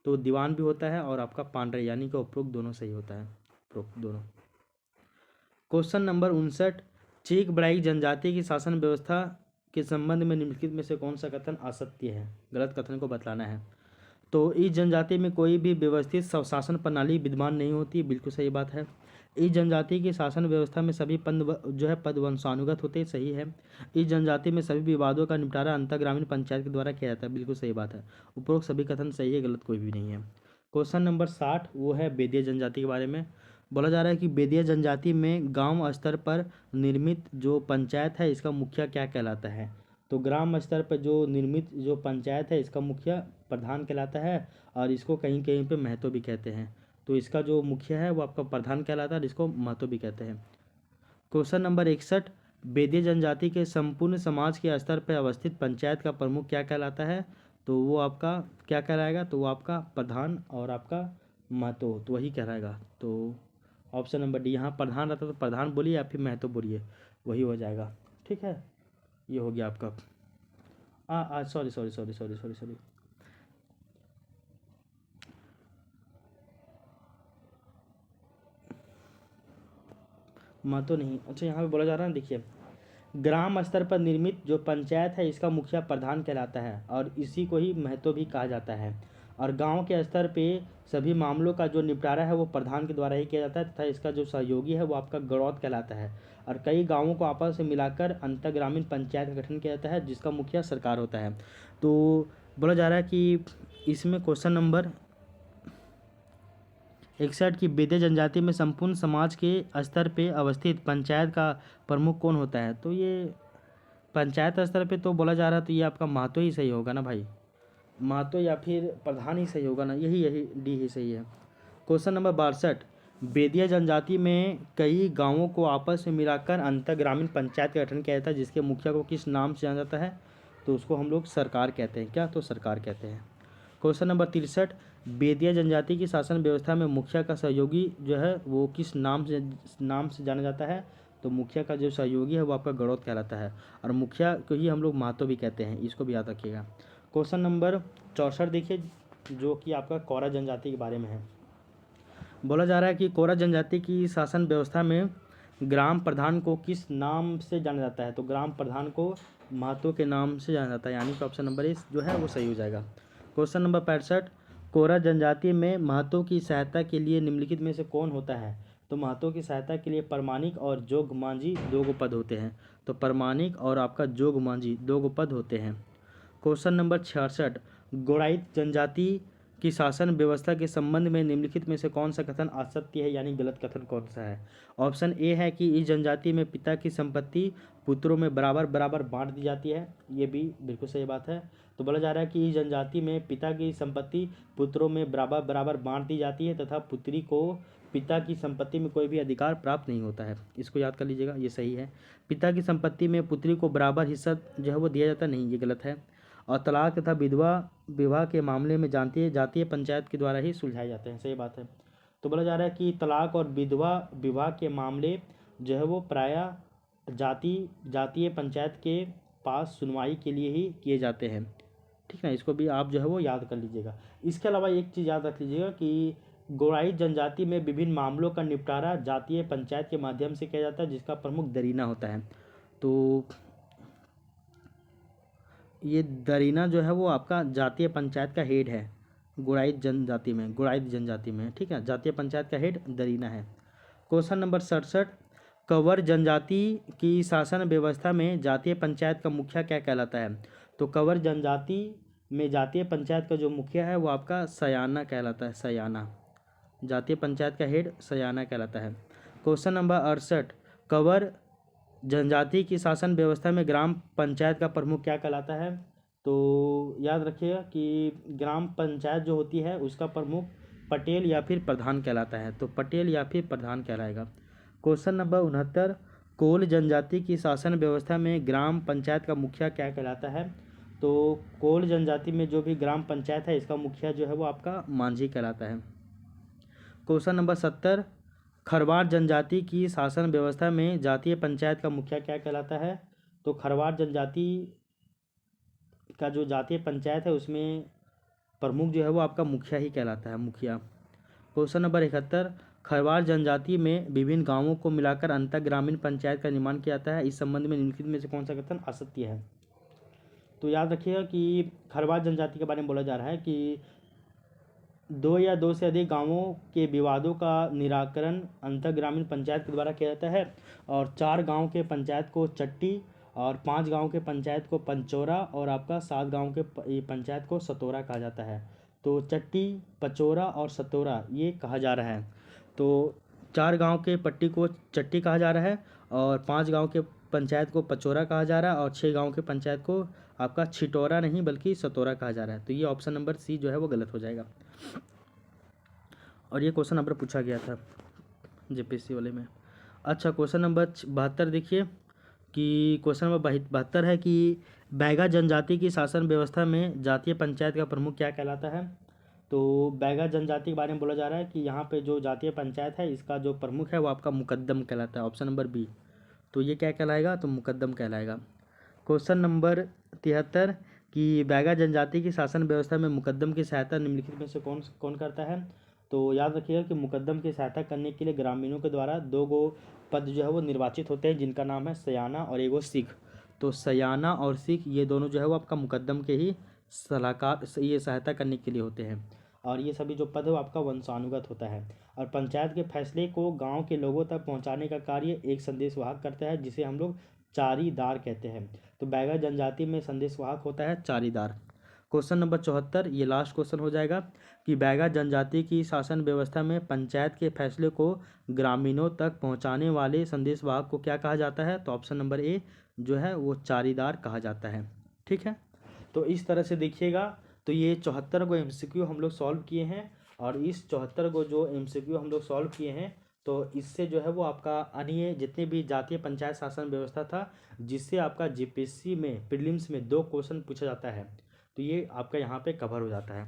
तो दीवान भी होता है और आपका पांडरे, यानी कि उपरोक्त दोनों सही होता है, उपरोक्त दोनों। क्वेश्चन नंबर 59, चीक बड़ाई जनजाति की शासन व्यवस्था के संबंध में निम्नलिखित में से कौन सा कथन असत्य है? गलत कथन को बतलाना है। तो इस जनजाति में कोई भी व्यवस्थित शासन प्रणाली विद्यमान नहीं होती, बिल्कुल सही बात है। इस जनजाति की शासन व्यवस्था में सभी पद वंशानुगत होते, सही है। इस जनजाति में सभी विवादों का निपटारा अंतर ग्रामीण पंचायत के द्वारा किया जाता है, बिल्कुल सही बात है। उपरोक्त सभी कथन सही है, गलत कोई भी नहीं है। क्वेश्चन नंबर 60 वो है बेदिया जनजाति के बारे में। बोला जा रहा है कि बेदिया जनजाति में गांव स्तर पर निर्मित जो पंचायत है इसका मुखिया क्या कहलाता है? तो ग्राम स्तर पर जो निर्मित जो पंचायत है इसका मुखिया प्रधान कहलाता है, और इसको कहीं कहीं पे महतो भी कहते हैं। तो इसका जो मुखिया है वो आपका प्रधान कहलाता है और इसको महतो भी कहते हैं। क्वेश्चन नंबर 61, बेदिया जनजाति के संपूर्ण समाज के स्तर पर अवस्थित पंचायत का प्रमुख क्या कहलाता है? तो वो आपका क्या कहलाएगा? तो वो आपका प्रधान और आपका महतो, तो वही कहलाएगा। तो ऑप्शन नंबर डी, यहाँ प्रधान रहता तो प्रधान बोलिए या फिर महतो बोलिए, वही हो जाएगा। ठीक है, ये हो गया आपका सॉरी महतो नहीं। अच्छा, यहाँ पे बोला जा रहा है, देखिए ग्राम स्तर पर निर्मित जो पंचायत है इसका मुखिया प्रधान कहलाता है और इसी को ही महतो भी कहा जाता है। और गांव के स्तर पे सभी मामलों का जो निपटारा है वो प्रधान के द्वारा ही किया जाता है तथा इसका जो सहयोगी है वो आपका गणौत कहलाता है। और कई गांवों को आपस में मिलाकर अंतर ग्रामीण पंचायत का गठन किया जाता है जिसका मुखिया सरकार होता है। तो बोला जा रहा है कि इसमें क्वेश्चन नंबर 61 की बेदिया जनजाति में संपूर्ण समाज के स्तर पे अवस्थित पंचायत का प्रमुख कौन होता है? तो ये पंचायत स्तर पे तो बोला जा रहा है, तो ये आपका महतो ही सही होगा ना भाई, महतो या फिर प्रधान ही सही होगा ना, यही डी ही सही है। क्वेश्चन नंबर 62, बेदिया जनजाति में कई गांवों को आपस में मिलाकर अंतर ग्रामीण पंचायत का गठन किया जाता है जिसके मुखिया को किस नाम से जाना जाता है? तो उसको हम लोग सरकार कहते हैं। क्या? तो सरकार कहते हैं। क्वेश्चन नंबर 63, बेदिया जनजाति की शासन व्यवस्था में मुखिया का सहयोगी जो है वो किस नाम से जाना जाता है? तो मुखिया का जो सहयोगी है वो आपका गणौत कहलाता है और मुखिया को ही हम लोग महतो भी कहते हैं, इसको भी याद रखिएगा। क्वेश्चन नंबर 64 देखिए जो कि आपका कोरा जनजाति के बारे में है। बोला जा रहा है कि कोरा जनजाति की शासन व्यवस्था में ग्राम प्रधान को किस नाम से जाना जाता है? तो ग्राम प्रधान को महतो के नाम से जाना जाता है, यानी कि ऑप्शन नंबर इस जो है वो सही हो जाएगा। क्वेश्चन नंबर 65, कोरा जनजाति में महतो की सहायता के लिए निम्नलिखित में से कौन होता है? तो महतो की सहायता के लिए परमानिक और जोग मांझी दो गो पद होते हैं। तो परमानिक और आपका जोग मांझी दो गो पद होते हैं। क्वेश्चन नंबर 66, गोराइत जनजाति की शासन व्यवस्था के संबंध में निम्नलिखित में से कौन सा कथन असत्य है, यानी गलत कथन कौन सा है? ऑप्शन ए है कि इस जनजाति में पिता की संपत्ति पुत्रों में बराबर बराबर बांट दी जाती है, ये भी बिल्कुल सही बात है। तो बोला जा रहा है कि इस जनजाति में पिता की संपत्ति पुत्रों में बराबर बराबर बांट दी जाती है तथा पुत्री को पिता की संपत्ति में कोई भी अधिकार प्राप्त नहीं होता है, इसको याद कर लीजिएगा, ये सही है। पिता की संपत्ति में पुत्री को बराबर हिस्सा जो है वो दिया जाता नहीं, ये गलत है। और तलाक तथा विधवा विवाह के मामले में जातीय पंचायत के द्वारा ही सुलझाए जाते हैं। सही बात है। तो बोला जा रहा है कि तलाक और विधवा विवाह के मामले जो है वो प्रायः जातीय पंचायत के पास सुनवाई के लिए ही किए जाते हैं। ठीक है, इसको भी आप जो है वो याद कर लीजिएगा। इसके अलावा एक चीज़ याद रख लीजिएगा कि गोराई जनजाति में विभिन्न मामलों का निपटारा जातीय पंचायत के माध्यम से किया जाता है, जिसका प्रमुख दरीना होता है। तो ये दरीना जो है वो आपका जातीय पंचायत का हेड है गोराई जनजाति में। ठीक है, जातीय पंचायत का हेड दरीना है। क्वेश्चन नंबर 67, कंवर जनजाति की शासन व्यवस्था में जातीय पंचायत का मुखिया क्या कहलाता है? तो कंवर जनजाति में जातीय पंचायत का जो मुखिया है वो आपका सयाना कहलाता है। सयाना, जातीय पंचायत का हेड सयाना कहलाता है। क्वेश्चन नंबर 68, कंवर जनजाति की शासन व्यवस्था में ग्राम पंचायत का प्रमुख क्या कहलाता है? तो याद रखिएगा कि ग्राम पंचायत जो होती है उसका प्रमुख पटेल या फिर प्रधान कहलाता है। तो पटेल या फिर प्रधान कहलाएगा। क्वेश्चन नंबर 69, कोल जनजाति की शासन व्यवस्था में ग्राम पंचायत का मुखिया क्या कहलाता है? तो कोल जनजाति में जो भी ग्राम पंचायत है इसका मुखिया जो है वो आपका मांझी कहलाता है। क्वेश्चन नंबर 70, खरवार जनजाति की शासन व्यवस्था में जातीय पंचायत का मुखिया क्या कहलाता है? तो खरवार जनजाति का जो जातीय पंचायत है उसमें प्रमुख जो है वो आपका मुखिया ही कहलाता है, मुखिया। क्वेश्चन नंबर 71, खरवार जनजाति में विभिन्न गांवों को मिलाकर अंतर ग्रामीण पंचायत का निर्माण किया जाता है। इस संबंध में निम्नलिखित में से कौन सा कथन असत्य है? तो याद रखिएगा कि खरवार जनजाति के बारे में बोला जा रहा है कि 2 या 2 से अधिक गांवों के विवादों का निराकरण अंतर ग्रामीण पंचायत के द्वारा किया जाता है, और 4 गांव के पंचायत को चट्टी, और 5 गांव के पंचायत को पंचौरा, और आपका 7 गांव के पंचायत को सतोरा कहा जाता है। तो चट्टी, पचौरा और सतोरा ये कहा जा रहा है। तो 4 गांव के पट्टी को चट्टी कहा जा रहा है, और 5 गांव के पंचायत को पचौरा कहा जा रहा है, और 6 गांव के पंचायत को आपका छिटौरा नहीं बल्कि सतोरा कहा जा रहा है। तो ये ऑप्शन नंबर सी जो है वो गलत हो जाएगा। और ये क्वेश्चन नंबर पूछा गया था जेपीएससी वाले में। अच्छा, क्वेश्चन नंबर 72 देखिए कि क्वेश्चन नंबर 72 है कि बैगा जनजाति की शासन व्यवस्था में जातीय पंचायत का प्रमुख क्या कहलाता है? तो बैगा जनजाति के बारे में बोला जा रहा है कि यहाँ पे जो जातीय पंचायत है इसका जो प्रमुख है वो आपका मुकद्दम कहलाता है। Option number B. तो ये क्या कहलाएगा? तो मुकद्दम कहलाएगा। क्वेश्चन नंबर 73 कि बैगा जनजाति की शासन व्यवस्था में मुकद्दम की सहायता निम्नलिखित में से कौन कौन करता है? तो याद रखिएगा कि मुकद्दम की सहायता करने के लिए ग्रामीणों के द्वारा 2 गो पद जो है वो निर्वाचित होते हैं, जिनका नाम है सयाना और एगो सिख। तो सयाना और सिख ये दोनों जो है वो आपका मुकद्दम के ही सलाहकार, ये सहायता करने के लिए होते हैं, और ये सभी जो पद है वो आपका वंशानुगत होता है। और पंचायत के फैसले को गांव के लोगों तक पहुंचाने का कार्य एक संदेशवाहक करता है, जिसे हम लोग चारीदार कहते हैं। तो बैगा जनजाति में संदेशवाहक होता है चारीदार। क्वेश्चन नंबर 74, ये लास्ट क्वेश्चन हो जाएगा कि बैगा जनजाति की शासन व्यवस्था में पंचायत के फैसले को ग्रामीणों तक पहुंचाने वाले संदेशवाहक को क्या कहा जाता है? तो ऑप्शन नंबर ए जो है वो चारीदार कहा जाता है। ठीक है, तो इस तरह से देखिएगा। तो ये 74 को MCQ हम लोग सॉल्व किए हैं, और इस 74 को जो MCQ हम लोग सॉल्व किए हैं तो इससे जो है वो आपका अन्य जितने भी जातीय पंचायत शासन व्यवस्था था जिससे आपका जेपीएससी में प्रीलिम्स में 2 क्वेश्चन पूछा जाता है, तो ये आपका यहाँ पे कवर हो जाता है।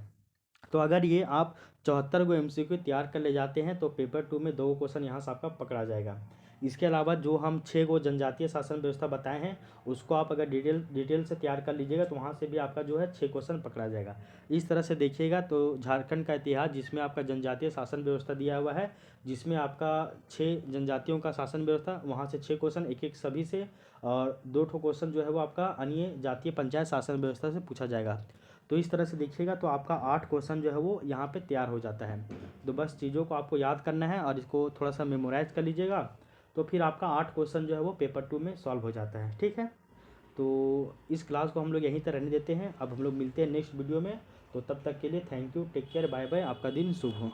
तो अगर ये आप 74 को MCQ तैयार कर ले जाते हैं तो पेपर 2 में 2 क्वेश्चन यहाँ से आपका पकड़ा जाएगा। इसके अलावा जो हम 6 को जनजातीय शासन व्यवस्था बताए हैं उसको आप अगर डिटेल से तैयार कर लीजिएगा तो वहाँ से भी आपका जो है 6 क्वेश्चन पकड़ा जाएगा। इस तरह से देखिएगा तो झारखंड का इतिहास जिसमें आपका जनजातीय शासन व्यवस्था दिया हुआ है, जिसमें आपका 6 जनजातियों का शासन व्यवस्था, वहाँ से 6 क्वेश्चन एक सभी से, और 2 क्वेश्चन जो है वो आपका अन्य जातीय पंचायत शासन व्यवस्था से पूछा जाएगा। तो इस तरह से देखिएगा तो आपका 8 क्वेश्चन जो है वो यहाँ पे तैयार हो जाता है। तो बस चीज़ों को आपको याद करना है और इसको थोड़ा सा मेमोराइज कर लीजिएगा, तो फिर आपका 8 क्वेश्चन जो है वो पेपर 2 में सॉल्व हो जाता है। ठीक है, तो इस क्लास को हम लोग यहीं तक रहने देते हैं। अब हम लोग मिलते हैं नेक्स्ट वीडियो में। तो तब तक के लिए thank you, take care, bye bye, आपका दिन शुभ हो।